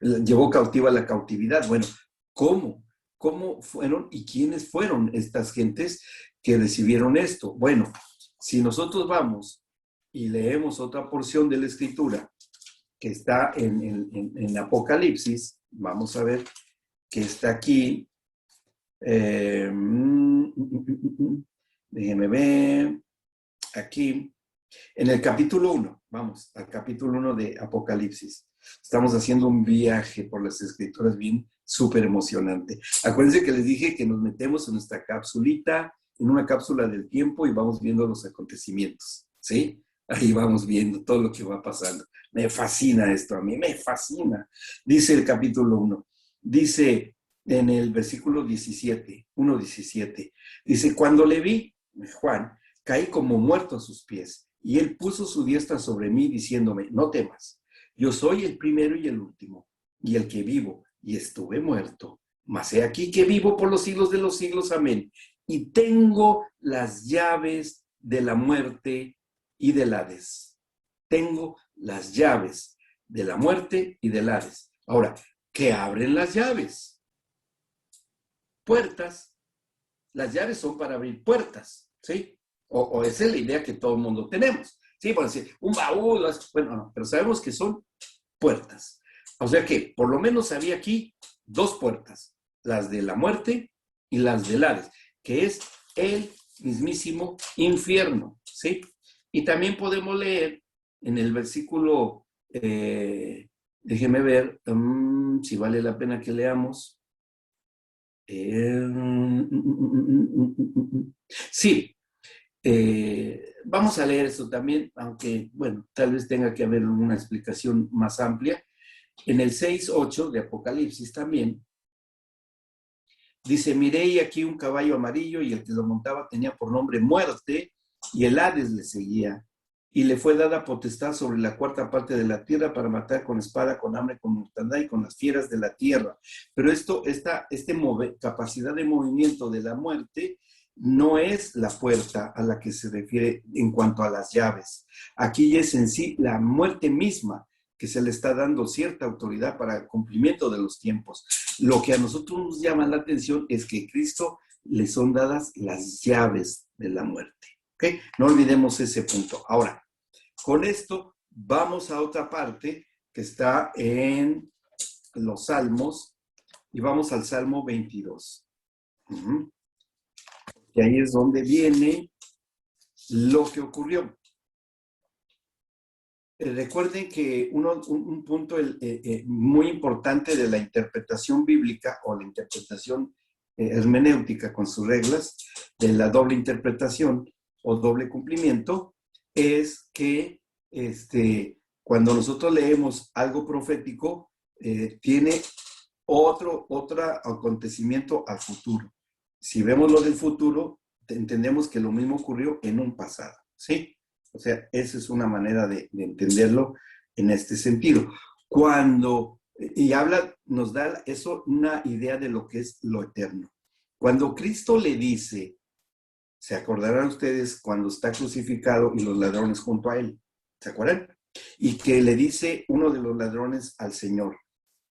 Llevó cautiva la cautividad. Bueno, ¿cómo? ¿Cómo fueron y quiénes fueron estas gentes que recibieron esto? Bueno, si nosotros vamos y leemos otra porción de la Escritura que está en Apocalipsis, vamos a ver que está aquí. Déjenme ver. Aquí, en el capítulo 1, vamos al capítulo 1 de Apocalipsis. Estamos haciendo un viaje por las Escrituras bien súper emocionante. Acuérdense que les dije que nos metemos en nuestra capsulita, en una cápsula del tiempo y vamos viendo los acontecimientos, ¿sí? Ahí vamos viendo todo lo que va pasando. Me fascina esto, a mí me fascina. Dice el capítulo 1, dice en el versículo 17, 1:17, dice, cuando le vi, Juan, caí como muerto a sus pies, y él puso su diestra sobre mí, diciéndome, no temas, yo soy el primero y el último, y el que vivo, y estuve muerto, mas he aquí que vivo por los siglos de los siglos, amén, y tengo las llaves de la muerte y del Hades. Tengo las llaves de la muerte y del Hades. Ahora, ¿qué abren las llaves? Puertas. Las llaves son para abrir puertas, ¿sí? O esa es la idea que todo el mundo tenemos. Sí, por decir, un baúl, bueno, no, pero sabemos que son puertas. O sea que por lo menos había aquí dos puertas, las de la muerte y las del Hades, que es el mismísimo infierno, ¿sí? Y también podemos leer en el versículo, déjeme ver si vale la pena que leamos. Sí, vamos a leer esto también, aunque, bueno, tal vez tenga que haber una explicación más amplia. En el 6:8 de Apocalipsis también, dice, miré aquí un caballo amarillo y el que lo montaba tenía por nombre Muerte y el Hades le seguía. Y le fue dada potestad sobre la cuarta parte de la tierra para matar con espada, con hambre, con mortandad y con las fieras de la tierra. Pero esta capacidad de movimiento de la muerte no es la puerta a la que se refiere en cuanto a las llaves. Aquí es en sí la muerte misma que se le está dando cierta autoridad para el cumplimiento de los tiempos. Lo que a nosotros nos llama la atención es que a Cristo le son dadas las llaves de la muerte. ¿Okay? No olvidemos ese punto. Ahora, con esto vamos a otra parte que está en los Salmos y vamos al Salmo 22. Y ahí es donde viene lo que ocurrió. Recuerden que un punto muy importante de la interpretación bíblica o la interpretación hermenéutica con sus reglas de la doble interpretación o doble cumplimiento es que cuando nosotros leemos algo profético tiene otro acontecimiento al futuro. Si vemos lo del futuro, entendemos que lo mismo ocurrió en un pasado, ¿sí? O sea, esa es una manera de entenderlo en este sentido. Nos da eso una idea de lo que es lo eterno. Cuando Cristo le dice, se acordarán ustedes cuando está crucificado y los ladrones junto a él, ¿se acuerdan? Y que le dice uno de los ladrones al Señor,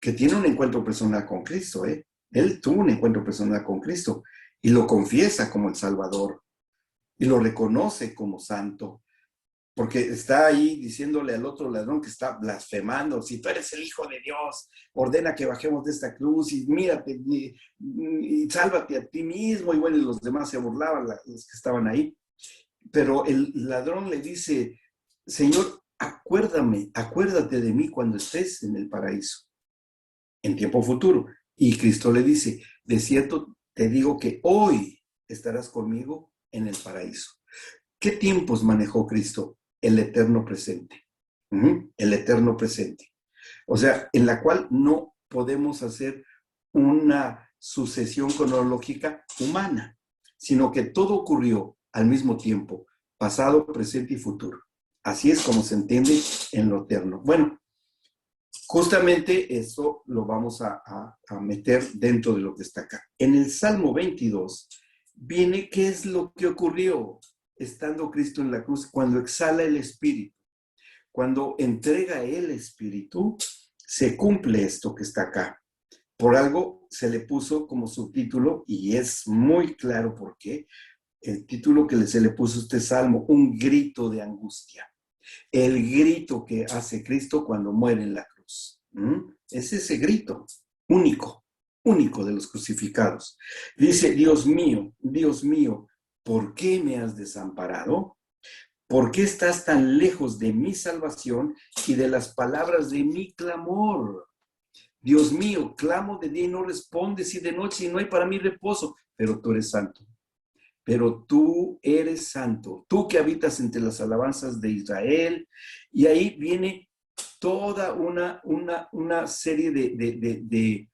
que tiene un encuentro personal con Cristo, ¿eh? Él tuvo un encuentro personal con Cristo y lo confiesa como el Salvador y lo reconoce como santo. Porque está ahí diciéndole al otro ladrón que está blasfemando, si tú eres el Hijo de Dios, ordena que bajemos de esta cruz y mírate y sálvate a ti mismo. Y bueno, y los demás se burlaban, los que estaban ahí. Pero el ladrón le dice, Señor, acuérdate de mí cuando estés en el paraíso, en tiempo futuro. Y Cristo le dice, de cierto te digo que hoy estarás conmigo en el paraíso. ¿Qué tiempos manejó Cristo? El eterno presente. El eterno presente. O sea, en la cual no podemos hacer una sucesión cronológica humana, sino que todo ocurrió al mismo tiempo, pasado, presente y futuro. Así es como se entiende en lo eterno. Bueno, justamente eso lo vamos a meter dentro de lo que está acá. En el Salmo 22 viene qué es lo que ocurrió estando Cristo en la cruz, cuando exhala el Espíritu, cuando entrega el Espíritu, se cumple esto que está acá. Por algo se le puso como subtítulo, y es muy claro por qué, el título que se le puso a este salmo, un grito de angustia. El grito que hace Cristo cuando muere en la cruz. Es ese grito único de los crucificados. Dice, Dios mío, ¿por qué me has desamparado? ¿Por qué estás tan lejos de mi salvación y de las palabras de mi clamor? Dios mío, clamo de día y no respondes, y de noche y no hay para mí reposo, pero tú eres santo. Pero tú eres santo, tú que habitas entre las alabanzas de Israel. Y ahí viene toda una serie de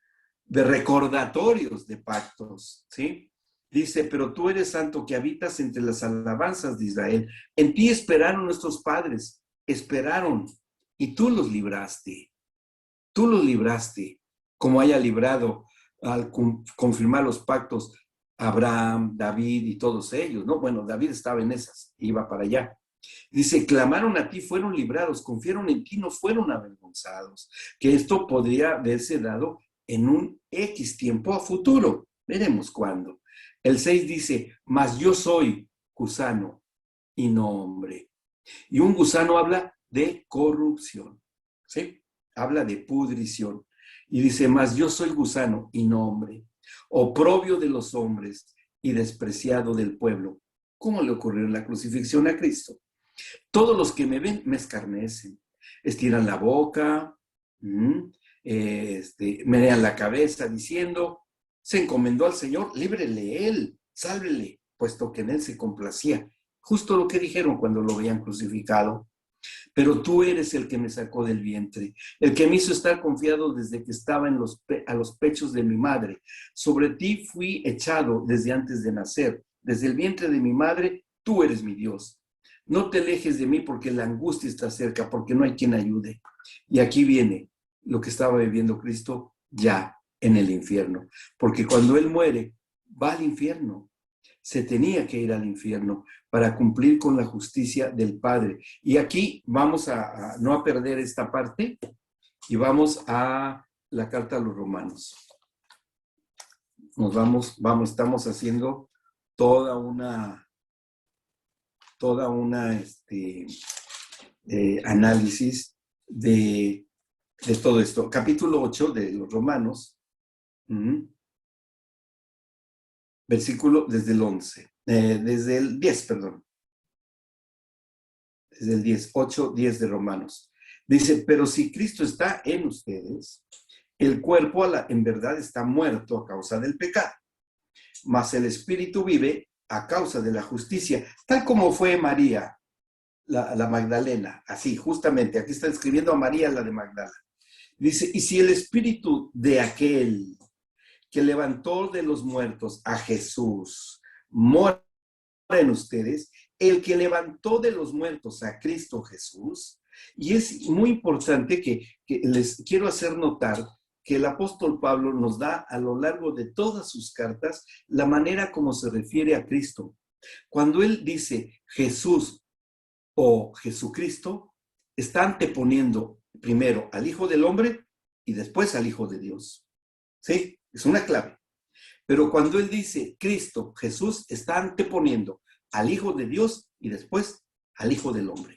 recordatorios de pactos, ¿sí? Dice, pero tú eres santo que habitas entre las alabanzas de Israel. En ti esperaron nuestros padres, esperaron, y tú los libraste. Tú los libraste, como haya librado al confirmar los pactos Abraham, David y todos ellos, ¿no? Bueno, David estaba en esas, iba para allá. Dice, clamaron a ti, fueron librados, confiaron en ti, no fueron avergonzados. Que esto podría haberse dado en un X tiempo a futuro. Veremos cuándo. El 6 dice, mas yo soy gusano y no hombre. Y un gusano habla de corrupción, ¿sí? Habla de pudrición. Y dice, mas yo soy gusano y no hombre, oprobio de los hombres y despreciado del pueblo. ¿Cómo le ocurrió en la crucifixión a Cristo? Todos los que me ven me escarnecen, estiran la boca, menean la cabeza diciendo, se encomendó al Señor, líbrele él, sálvele, puesto que en él se complacía. Justo lo que dijeron cuando lo habían crucificado. Pero tú eres el que me sacó del vientre, el que me hizo estar confiado desde que estaba a los pechos de mi madre. Sobre ti fui echado desde antes de nacer, desde el vientre de mi madre, tú eres mi Dios. No te alejes de mí porque la angustia está cerca, porque no hay quien ayude. Y aquí viene lo que estaba viviendo Cristo ya en el infierno, porque cuando Él muere, va al infierno. Se tenía que ir al infierno para cumplir con la justicia del Padre. Y aquí vamos a no a perder esta parte y vamos a la carta a los Romanos. Estamos haciendo toda una análisis de todo esto. Capítulo 8 de los Romanos, versículo desde el 11, desde el 10, perdón. Desde el 10, 8, 10 de Romanos. Dice, pero si Cristo está en ustedes, el cuerpo en verdad está muerto a causa del pecado, mas el espíritu vive a causa de la justicia, tal como fue María, la Magdalena, así, justamente, aquí está escribiendo a María, la de Magdala. Dice, y si el espíritu de aquel que levantó de los muertos a Jesús mora en ustedes, el que levantó de los muertos a Cristo Jesús, y es muy importante que les quiero hacer notar que el apóstol Pablo nos da a lo largo de todas sus cartas la manera como se refiere a Cristo. Cuando él dice Jesús o Jesucristo, está anteponiendo primero al Hijo del Hombre y después al Hijo de Dios. ¿Sí? Es una clave. Pero cuando él dice Cristo, Jesús, está anteponiendo al Hijo de Dios y después al Hijo del Hombre.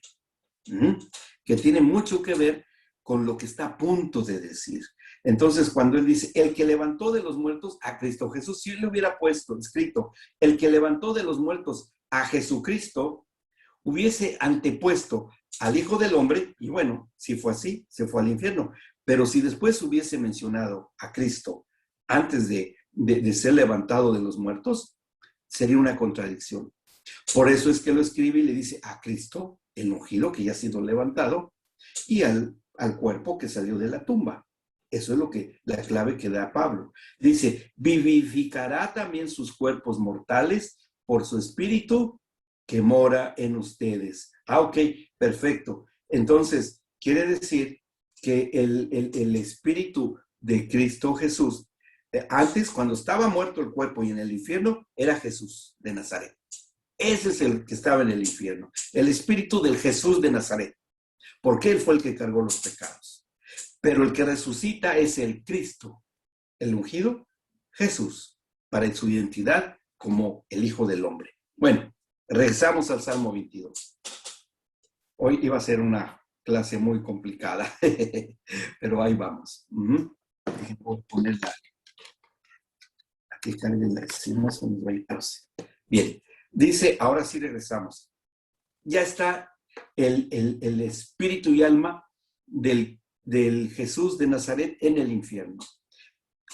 Que tiene mucho que ver con lo que está a punto de decir. Entonces, cuando él dice, el que levantó de los muertos a Cristo Jesús, si él le hubiera puesto, escrito, el que levantó de los muertos a Jesucristo, hubiese antepuesto al Hijo del Hombre, y bueno, si fue así, se fue al infierno. Pero si después hubiese mencionado a Cristo antes de ser levantado de los muertos, sería una contradicción. Por eso es que lo escribe y le dice a Cristo, el ungido que ya ha sido levantado, y al cuerpo que salió de la tumba. Eso es la clave que da Pablo. Dice, vivificará también sus cuerpos mortales por su espíritu que mora en ustedes. Ok, perfecto. Entonces, quiere decir que el espíritu de Cristo Jesús, antes, cuando estaba muerto el cuerpo y en el infierno, era Jesús de Nazaret. Ese es el que estaba en el infierno, el espíritu del Jesús de Nazaret, porque él fue el que cargó los pecados. Pero el que resucita es el Cristo, el ungido, Jesús, para su identidad como el Hijo del Hombre. Bueno, regresamos al Salmo 22. Hoy iba a ser una clase muy complicada, pero ahí vamos. Voy a ponerla. Aquí carguen la decimos un 12. Bien, dice, ahora sí regresamos. Ya está el espíritu y alma del Jesús de Nazaret en el infierno,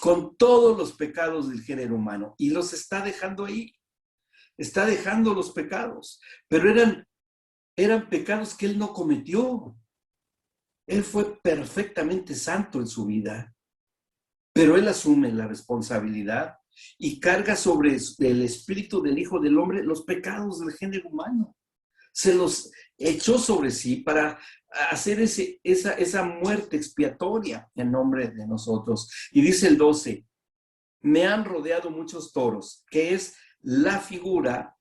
con todos los pecados del género humano, y los está dejando ahí. Está dejando los pecados, pero eran pecados que él no cometió. Él fue perfectamente santo en su vida, pero él asume la responsabilidad y carga sobre el espíritu del Hijo del Hombre los pecados del género humano. Se los echó sobre sí para hacer esa muerte expiatoria en nombre de nosotros. Y dice el 12, me han rodeado muchos toros, que es la figura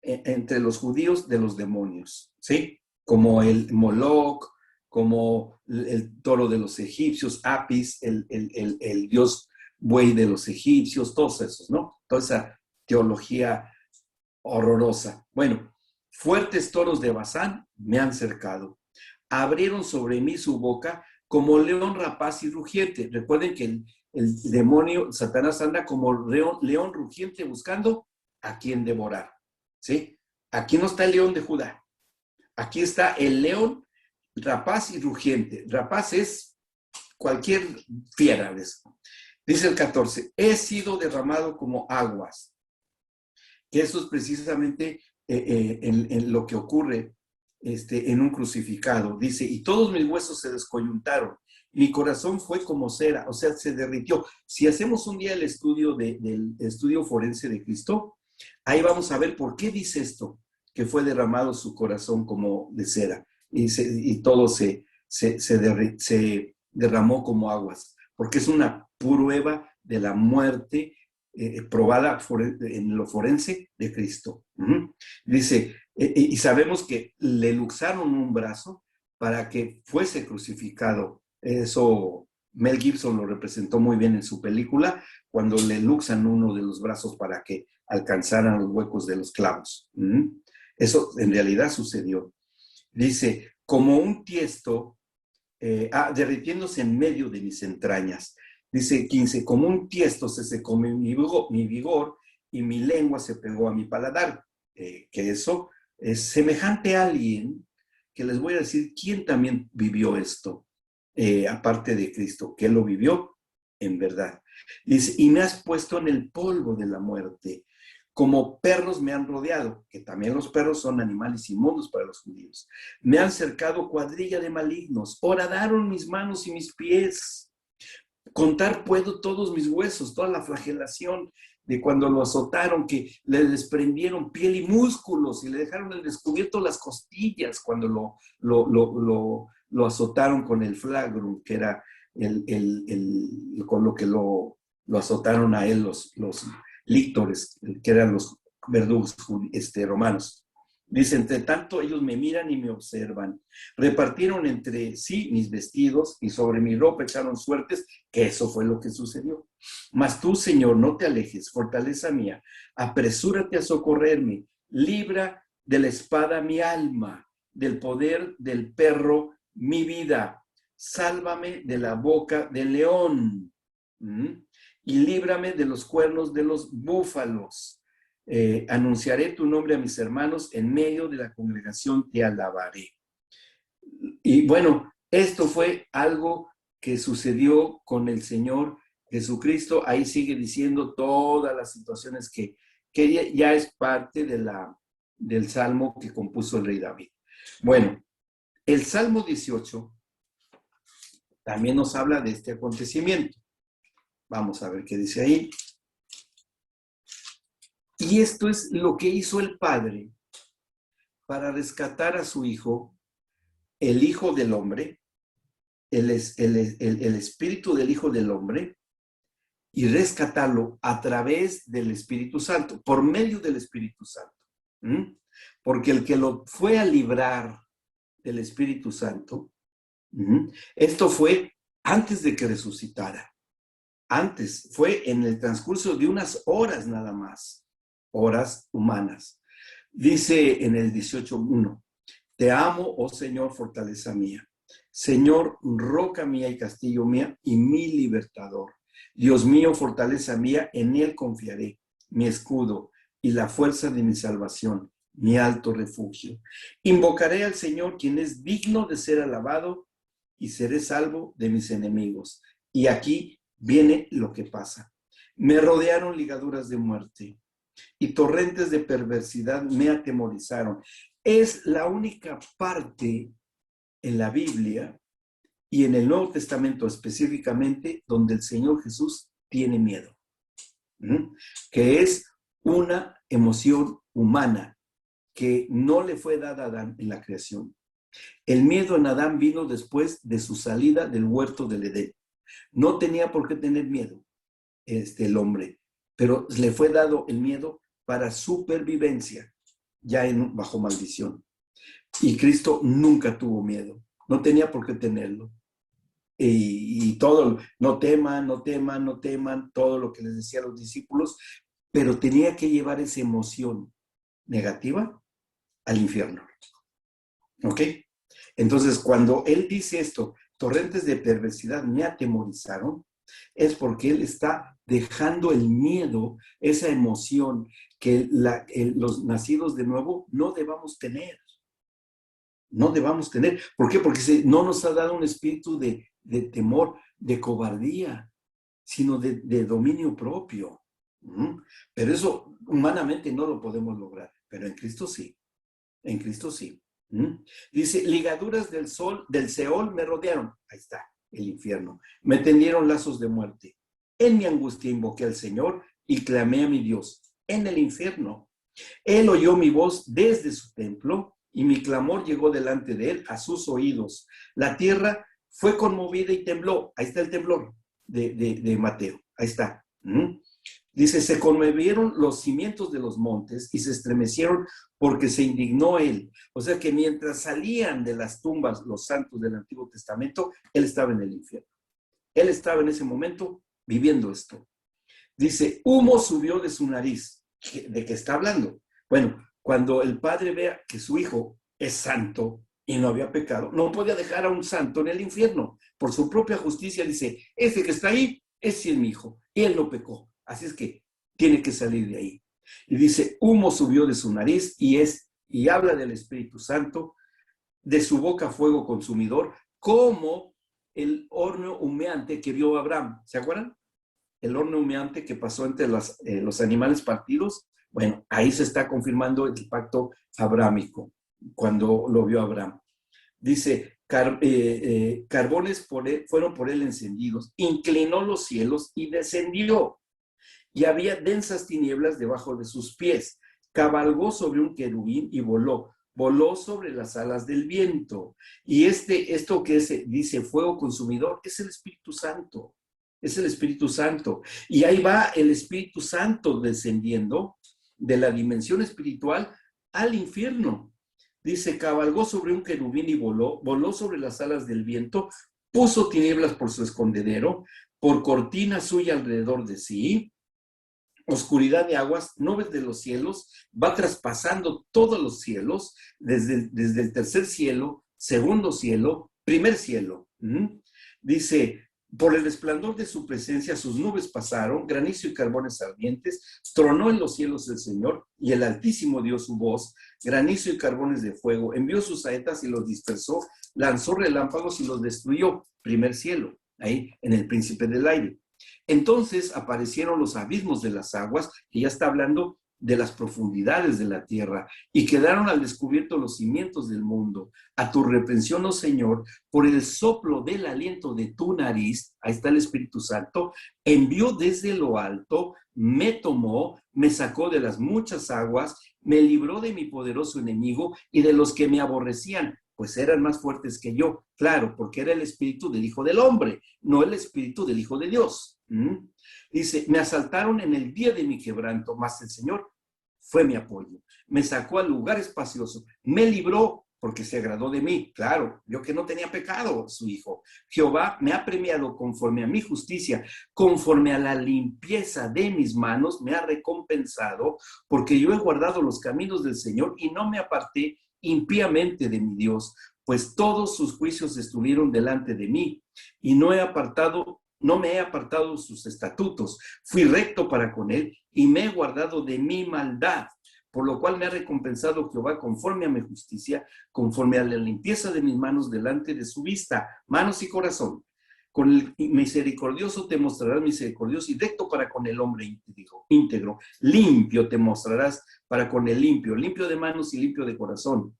entre los judíos de los demonios, ¿sí? Como el Moloch, como el toro de los egipcios, Apis, el dios buey de los egipcios, todos esos, ¿no? Toda esa teología horrorosa. Bueno, fuertes toros de Basán me han cercado. Abrieron sobre mí su boca como león rapaz y rugiente. Recuerden que el demonio, Satanás, anda como león rugiente buscando a quien devorar. ¿Sí? Aquí no está el león de Judá. Aquí está el león rapaz y rugiente. Rapaz es cualquier fiera de eso. Dice el 14, he sido derramado como aguas. Que eso es precisamente en lo que ocurre en un crucificado. Dice, y todos mis huesos se descoyuntaron. Mi corazón fue como cera, o sea, se derritió. Si hacemos un día el estudio del estudio forense de Cristo, ahí vamos a ver por qué dice esto, que fue derramado su corazón como de cera y todo se derramó como aguas, porque es una prueba de la muerte probada en lo forense de Cristo. Dice, y sabemos que le luxaron un brazo para que fuese crucificado. Eso Mel Gibson lo representó muy bien en su película, cuando le luxan uno de los brazos para que alcanzaran los huecos de los clavos. Eso en realidad sucedió. Dice, como un tiesto derritiéndose en medio de mis entrañas. Dice 15, como un tiesto se secó mi vigor y mi lengua se pegó a mi paladar. Que eso es semejante a alguien que les voy a decir quién también vivió esto, aparte de Cristo, que lo vivió en verdad. Dice, y me has puesto en el polvo de la muerte, como perros me han rodeado, que también los perros son animales inmundos para los judíos. Me han cercado cuadrilla de malignos, horadaron mis manos y mis pies. Contar puedo todos mis huesos, toda la flagelación de cuando lo azotaron, que le desprendieron piel y músculos y le dejaron al descubierto las costillas cuando lo azotaron con el flagrum, que era con lo que lo azotaron a él los líctores, que eran los verdugos romanos. Dice, entre tanto ellos me miran y me observan. Repartieron entre sí mis vestidos y sobre mi ropa echaron suertes, que eso fue lo que sucedió. Mas tú, Señor, no te alejes, fortaleza mía, apresúrate a socorrerme, libra de la espada mi alma, del poder del perro mi vida, sálvame de la boca del león y líbrame de los cuernos de los búfalos. Anunciaré tu nombre a mis hermanos, en medio de la congregación te alabaré. Y bueno, esto fue algo que sucedió con el Señor Jesucristo. Ahí sigue diciendo todas las situaciones que ya es parte del salmo que compuso el rey David. Bueno, el Salmo 18 también nos habla de este acontecimiento. Vamos a ver qué dice ahí. Y esto es lo que hizo el Padre para rescatar a su Hijo, el Hijo del Hombre, el Espíritu del Hijo del Hombre, y rescatarlo a través del Espíritu Santo, por medio del Espíritu Santo. Porque el que lo fue a librar del Espíritu Santo, esto fue antes de que resucitara. Antes, fue en el transcurso de unas horas nada más. Horas humanas. Dice en el 18:1, te amo, oh Señor, fortaleza mía. Señor, roca mía y castillo mía y mi libertador. Dios mío, fortaleza mía, en él confiaré, mi escudo y la fuerza de mi salvación, mi alto refugio. Invocaré al Señor, quien es digno de ser alabado, y seré salvo de mis enemigos. Y aquí viene lo que pasa. Me rodearon ligaduras de muerte y torrentes de perversidad me atemorizaron. Es la única parte en la Biblia y en el Nuevo Testamento específicamente donde el Señor Jesús tiene miedo, que es una emoción humana que no le fue dada a Adán en la creación. El miedo en Adán vino después de su salida del huerto del Edén. No tenía por qué tener miedo el hombre, pero le fue dado el miedo para supervivencia. bajo maldición. Y Cristo nunca tuvo miedo, no tenía por qué tenerlo. Y todo, no teman, no teman, no teman, todo lo que les decía a los discípulos, pero tenía que llevar esa emoción negativa al infierno. ¿Ok? Entonces, cuando él dice esto, torrentes de perversidad me atemorizaron, es porque él está dejando el miedo, esa emoción que los nacidos de nuevo no debamos tener. No debamos tener. ¿Por qué? Porque no nos ha dado un espíritu de temor, de cobardía, sino de dominio propio. Pero eso humanamente no lo podemos lograr, pero en Cristo sí. En Cristo sí. Dice, ligaduras del Seol me rodearon. Ahí está, el infierno. Me tendieron lazos de muerte. En mi angustia invoqué al Señor y clamé a mi Dios en el infierno. Él oyó mi voz desde su templo y mi clamor llegó delante de él a sus oídos. La tierra fue conmovida y tembló. Ahí está el temblor de Mateo. Ahí está. Dice, se conmovieron los cimientos de los montes y se estremecieron porque se indignó él. O sea que mientras salían de las tumbas los santos del Antiguo Testamento, él estaba en el infierno. Él estaba en ese momento viviendo esto. Dice, humo subió de su nariz. ¿De qué está hablando? Bueno, cuando el padre vea que su hijo es santo y no había pecado, no podía dejar a un santo en el infierno. Por su propia justicia dice, ese que está ahí, ese es mi hijo, y él no pecó. Así es que tiene que salir de ahí. Y dice, humo subió de su nariz y habla del Espíritu Santo, de su boca fuego consumidor, como el horno humeante que vio Abraham. ¿Se acuerdan? El horno humeante que pasó entre los animales partidos. Bueno, ahí se está confirmando el pacto abrámico, cuando lo vio Abraham. Dice, carbones fueron por él encendidos, inclinó los cielos y descendió. Y había densas tinieblas debajo de sus pies. Cabalgó sobre un querubín y voló sobre las alas del viento. Y esto que dice fuego consumidor es el Espíritu Santo. Es el Espíritu Santo. Y ahí va el Espíritu Santo descendiendo de la dimensión espiritual al infierno. Dice, cabalgó sobre un querubín y voló sobre las alas del viento, puso tinieblas por su escondedero, por cortina suya alrededor de sí, oscuridad de aguas, nubes de los cielos, va traspasando todos los cielos, desde el tercer cielo, segundo cielo, primer cielo. Dice, por el resplandor de su presencia sus nubes pasaron, granizo y carbones ardientes, tronó en los cielos el Señor y el Altísimo dio su voz, granizo y carbones de fuego, envió sus saetas y los dispersó, lanzó relámpagos y los destruyó, primer cielo, ahí en el príncipe del aire. Entonces aparecieron los abismos de las aguas, que ya está hablando de las profundidades de la tierra, y quedaron al descubierto los cimientos del mundo. A tu reprensión, oh Señor, por el soplo del aliento de tu nariz, ahí está el Espíritu Santo, envió desde lo alto, me tomó, me sacó de las muchas aguas, me libró de mi poderoso enemigo y de los que me aborrecían, pues eran más fuertes que yo. Claro, porque era el espíritu del Hijo del Hombre, no el espíritu del Hijo de Dios. Dice, me asaltaron en el día de mi quebranto, mas el Señor fue mi apoyo. Me sacó al lugar espacioso, me libró porque se agradó de mí. Claro, yo que no tenía pecado, su hijo. Jehová me ha premiado conforme a mi justicia, conforme a la limpieza de mis manos, me ha recompensado, porque yo he guardado los caminos del Señor y no me aparté impíamente de mi Dios, pues todos sus juicios estuvieron delante de mí y no me he apartado sus estatutos. Fui recto para con él y me he guardado de mi maldad, por lo cual me ha recompensado Jehová conforme a mi justicia, conforme a la limpieza de mis manos delante de su vista, manos y corazón. Con el misericordioso te mostrarás misericordioso y recto para con el hombre íntegro. Limpio te mostrarás para con el limpio, limpio de manos y limpio de corazón.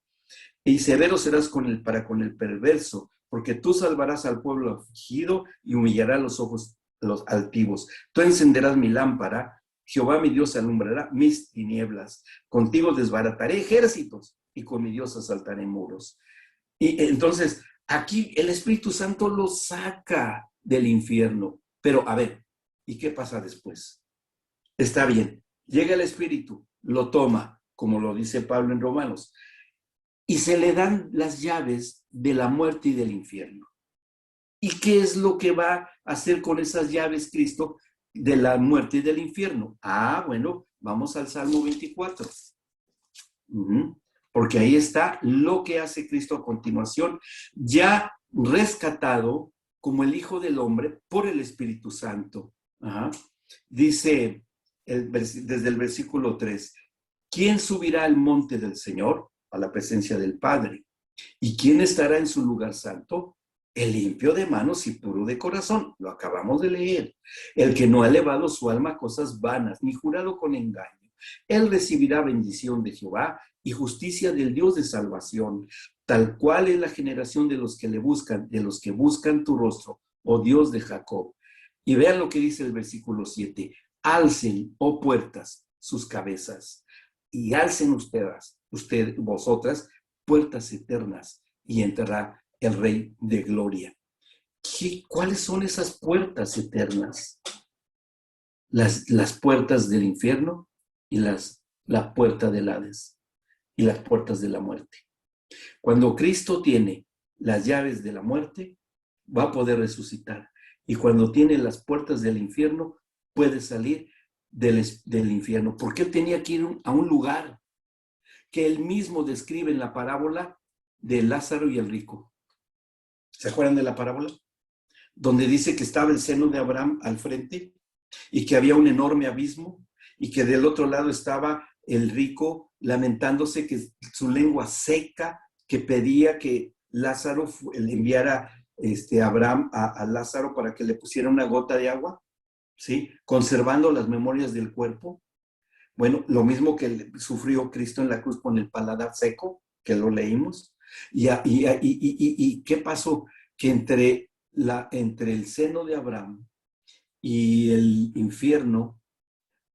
Y severo serás para con el perverso, porque tú salvarás al pueblo afligido y humillarás los ojos los altivos. Tú encenderás mi lámpara, Jehová mi Dios alumbrará mis tinieblas. Contigo desbarataré ejércitos y con mi Dios asaltaré muros. Y entonces, aquí el Espíritu Santo lo saca del infierno. Pero a ver, ¿y qué pasa después? Está bien, llega el Espíritu, lo toma, como lo dice Pablo en Romanos, y se le dan las llaves de la muerte y del infierno. ¿Y qué es lo que va a hacer con esas llaves Cristo de la muerte y del infierno? Bueno, vamos al Salmo 24. Porque ahí está lo que hace Cristo a continuación, ya rescatado como el Hijo del Hombre por el Espíritu Santo. Dice desde el versículo 3, ¿quién subirá al monte del Señor? A la presencia del Padre. ¿Y quién estará en su lugar santo? El limpio de manos y puro de corazón. Lo acabamos de leer. El que no ha elevado su alma a cosas vanas, ni jurado con engaño. Él recibirá bendición de Jehová y justicia del Dios de salvación. Tal cual es la generación de los que le buscan, de los que buscan tu rostro, oh Dios de Jacob. Y vean lo que dice el versículo 7. Alcen, oh puertas, sus cabezas, y alcen vosotras, puertas eternas, y entrará el Rey de Gloria. ¿Cuáles son esas puertas eternas? Las puertas del infierno y la puerta del Hades y las puertas de la muerte. Cuando Cristo tiene las llaves de la muerte, va a poder resucitar. Y cuando tiene las puertas del infierno, puede salir del infierno. Porque él tenía que ir a un lugar que él mismo describe en la parábola de Lázaro y el rico. ¿Se acuerdan de la parábola? Donde dice que estaba el seno de Abraham al frente y que había un enorme abismo y que del otro lado estaba el rico lamentándose, que su lengua seca, que pedía que Lázaro le enviara a Abraham a Lázaro para que le pusiera una gota de agua, ¿sí? Conservando las memorias del cuerpo. Bueno, lo mismo que sufrió Cristo en la cruz con el paladar seco, que lo leímos. ¿Y qué pasó? Que entre el seno de Abraham y el infierno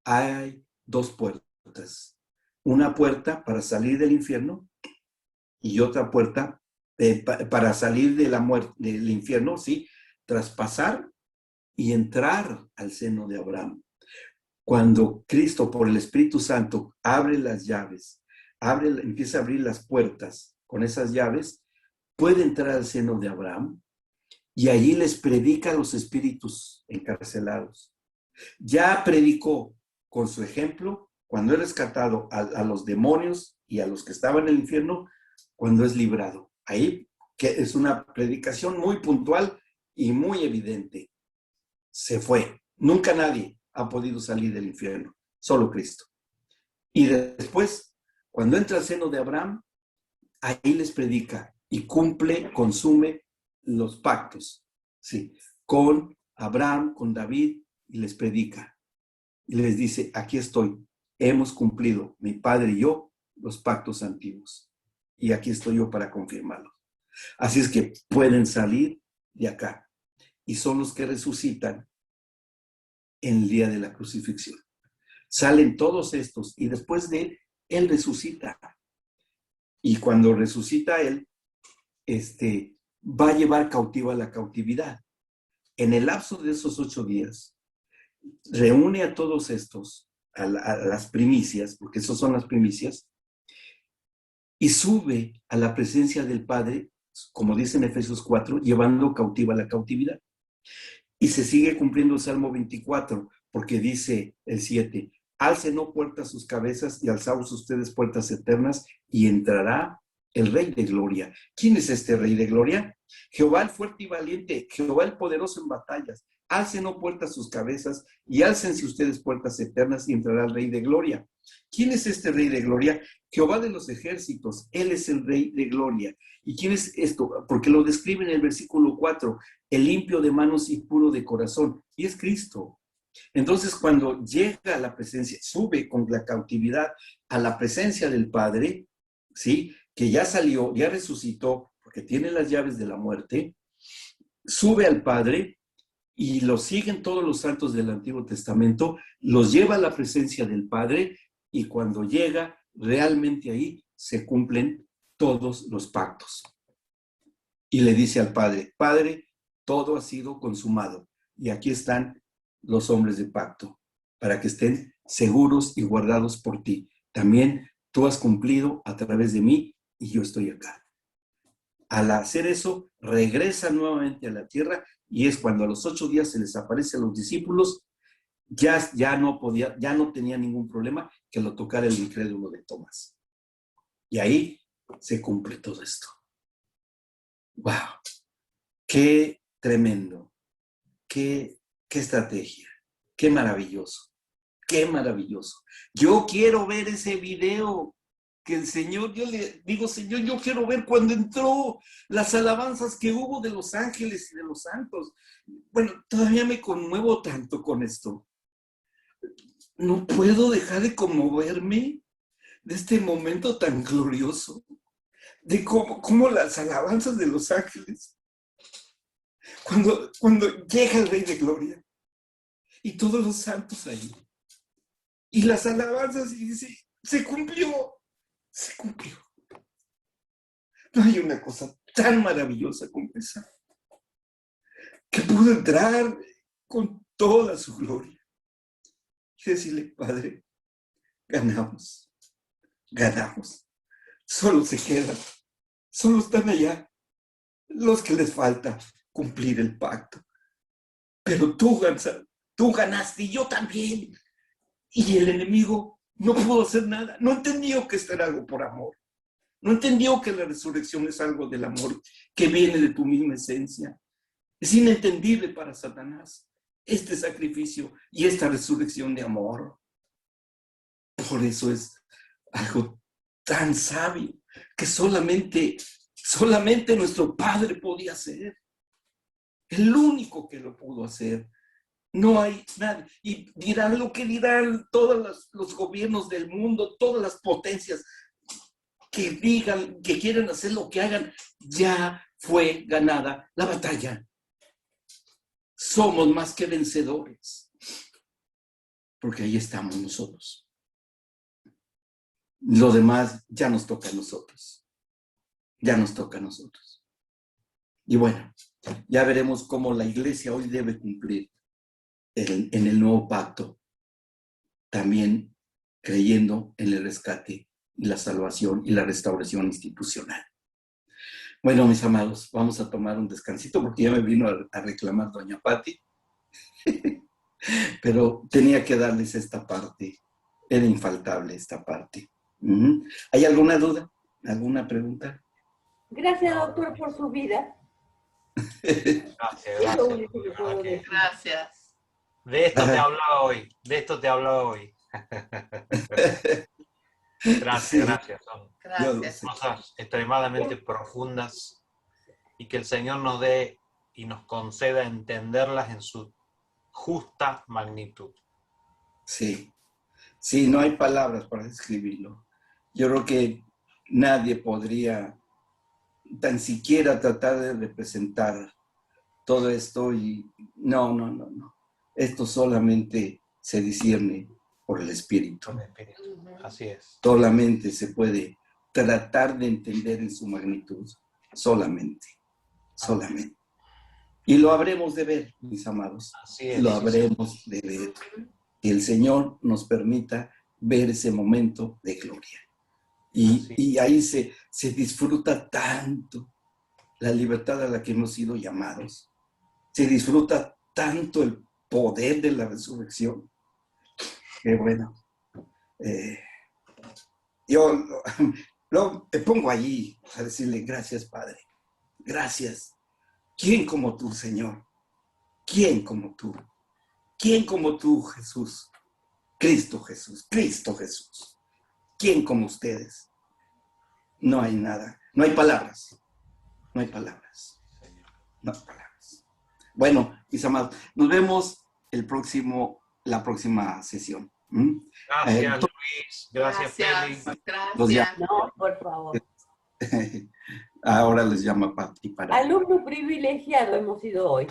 hay dos puertas. Una puerta para salir del infierno y otra puerta para salir de la muerte, del infierno, ¿sí? Traspasar y entrar al seno de Abraham. Cuando Cristo, por el Espíritu Santo, abre las llaves, empieza a abrir las puertas con esas llaves, puede entrar al seno de Abraham y allí les predica a los espíritus encarcelados. Ya predicó con su ejemplo cuando es rescatado a los demonios y a los que estaban en el infierno, cuando es librado. Ahí que es una predicación muy puntual y muy evidente. Se fue. Nunca nadie ha podido salir del infierno, solo Cristo. Y después, cuando entra al seno de Abraham, ahí les predica y cumple, consume los pactos, ¿sí? Con Abraham, con David, y les predica. Y les dice, aquí estoy, hemos cumplido, mi padre y yo, los pactos antiguos. Y aquí estoy yo para confirmarlos. Así es que pueden salir de acá. Y son los que resucitan en el día de la crucifixión. Salen todos estos y después de él resucita. Y cuando resucita él, va a llevar cautiva la cautividad. En el lapso de esos 8 días, reúne a todos estos, a las primicias, porque esas son las primicias, y sube a la presencia del Padre, como dice en Efesios 4, llevando cautiva la cautividad. Y se sigue cumpliendo el Salmo 24, porque dice el 7, alcen no puertas sus cabezas y alzaos ustedes puertas eternas y entrará el Rey de Gloria. ¿Quién es este Rey de Gloria? Jehová el fuerte y valiente, Jehová el poderoso en batallas. Alcen no puertas sus cabezas y álcense ustedes puertas eternas y entrará el Rey de Gloria. ¿Quién es este Rey de Gloria? Jehová de los ejércitos, Él es el Rey de Gloria. ¿Y quién es esto? Porque lo describe en el versículo 4, el limpio de manos y puro de corazón, y es Cristo. Entonces, cuando llega a la presencia, sube con la cautividad a la presencia del Padre, ¿sí? Que ya salió, ya resucitó, porque tiene las llaves de la muerte, sube al Padre y lo siguen todos los santos del Antiguo Testamento, los lleva a la presencia del Padre y cuando llega, realmente ahí se cumplen todos los pactos. Y le dice al Padre, Padre, todo ha sido consumado y aquí están los hombres de pacto para que estén seguros y guardados por ti. También tú has cumplido a través de mí y yo estoy acá. Al hacer eso, regresa nuevamente a la tierra y es cuando a los 8 días se les aparece a los discípulos, ya no tenía ningún problema que lo tocara el incrédulo de Tomás. Y ahí se cumple todo esto. ¡Wow! ¡Qué tremendo! ¡Qué estrategia! ¡Qué maravilloso! ¡Qué maravilloso! Yo quiero ver ese video que el Señor, yo le digo, Señor, yo quiero ver cuando entró las alabanzas que hubo de los ángeles y de los santos. Bueno, todavía me conmuevo tanto con esto. No puedo dejar de conmoverme de este momento tan glorioso, de cómo las alabanzas de los ángeles, cuando llega el Rey de Gloria y todos los santos ahí, y las alabanzas y dice, se cumplió. No hay una cosa tan maravillosa como esa, que pudo entrar con toda su gloria y decirle, Padre, ganamos. Solo están allá los que les falta cumplir el pacto. Pero tú ganaste y yo también. Y el enemigo no pudo hacer nada. No entendió que esto era algo por amor. No entendió que la resurrección es algo del amor que viene de tu misma esencia. Es inentendible para Satanás este sacrificio y esta resurrección de amor. Por eso es algo tan sabio que solamente nuestro Padre podía hacer. El único que lo pudo hacer. No hay nadie. Y dirán lo que dirán todos los gobiernos del mundo, todas las potencias que digan, que quieren hacer lo que hagan. Ya fue ganada la batalla. Somos más que vencedores. Porque ahí estamos nosotros. Lo demás ya nos toca a nosotros. Ya nos toca a nosotros. Y bueno, ya veremos cómo la iglesia hoy debe cumplir en el nuevo pacto, también creyendo en el rescate y la salvación y la restauración institucional. Bueno, mis amados, vamos a tomar un descansito porque ya me vino a reclamar doña Patti, pero tenía que darles esta parte, era infaltable esta parte. ¿Hay alguna duda? ¿Alguna pregunta? Gracias, doctor, por su vida. Gracias. Gracias. De esto te hablaba hoy. Gracias, Sí. gracias. Son Gracias. cosas extremadamente profundas y que el Señor nos dé y nos conceda entenderlas en su justa magnitud. Sí, sí, no hay palabras para describirlo. Yo creo que nadie podría tan siquiera tratar de representar todo esto y no. Esto solamente se discierne por el Espíritu. Con el Espíritu. Así es. Solamente se puede tratar de entender en su magnitud. Solamente. Y lo habremos de ver, mis amados. Así es. Lo habremos de ver. Que el Señor nos permita ver ese momento de gloria. Y ahí se disfruta tanto la libertad a la que hemos sido llamados. Se disfruta tanto el poder de la resurrección. Qué bueno. Yo te pongo allí a decirle gracias, Padre. Gracias. ¿Quién como tú, Señor? ¿Quién como tú? ¿Quién como tú, Jesús? Cristo Jesús. ¿Quién como ustedes? No hay nada. No hay palabras. Bueno, mis amados, nos vemos la próxima sesión. Gracias, Luis. Gracias, Feli. Gracias. No, por favor. Ahora les llama Patti para... Alumno privilegiado hemos sido hoy.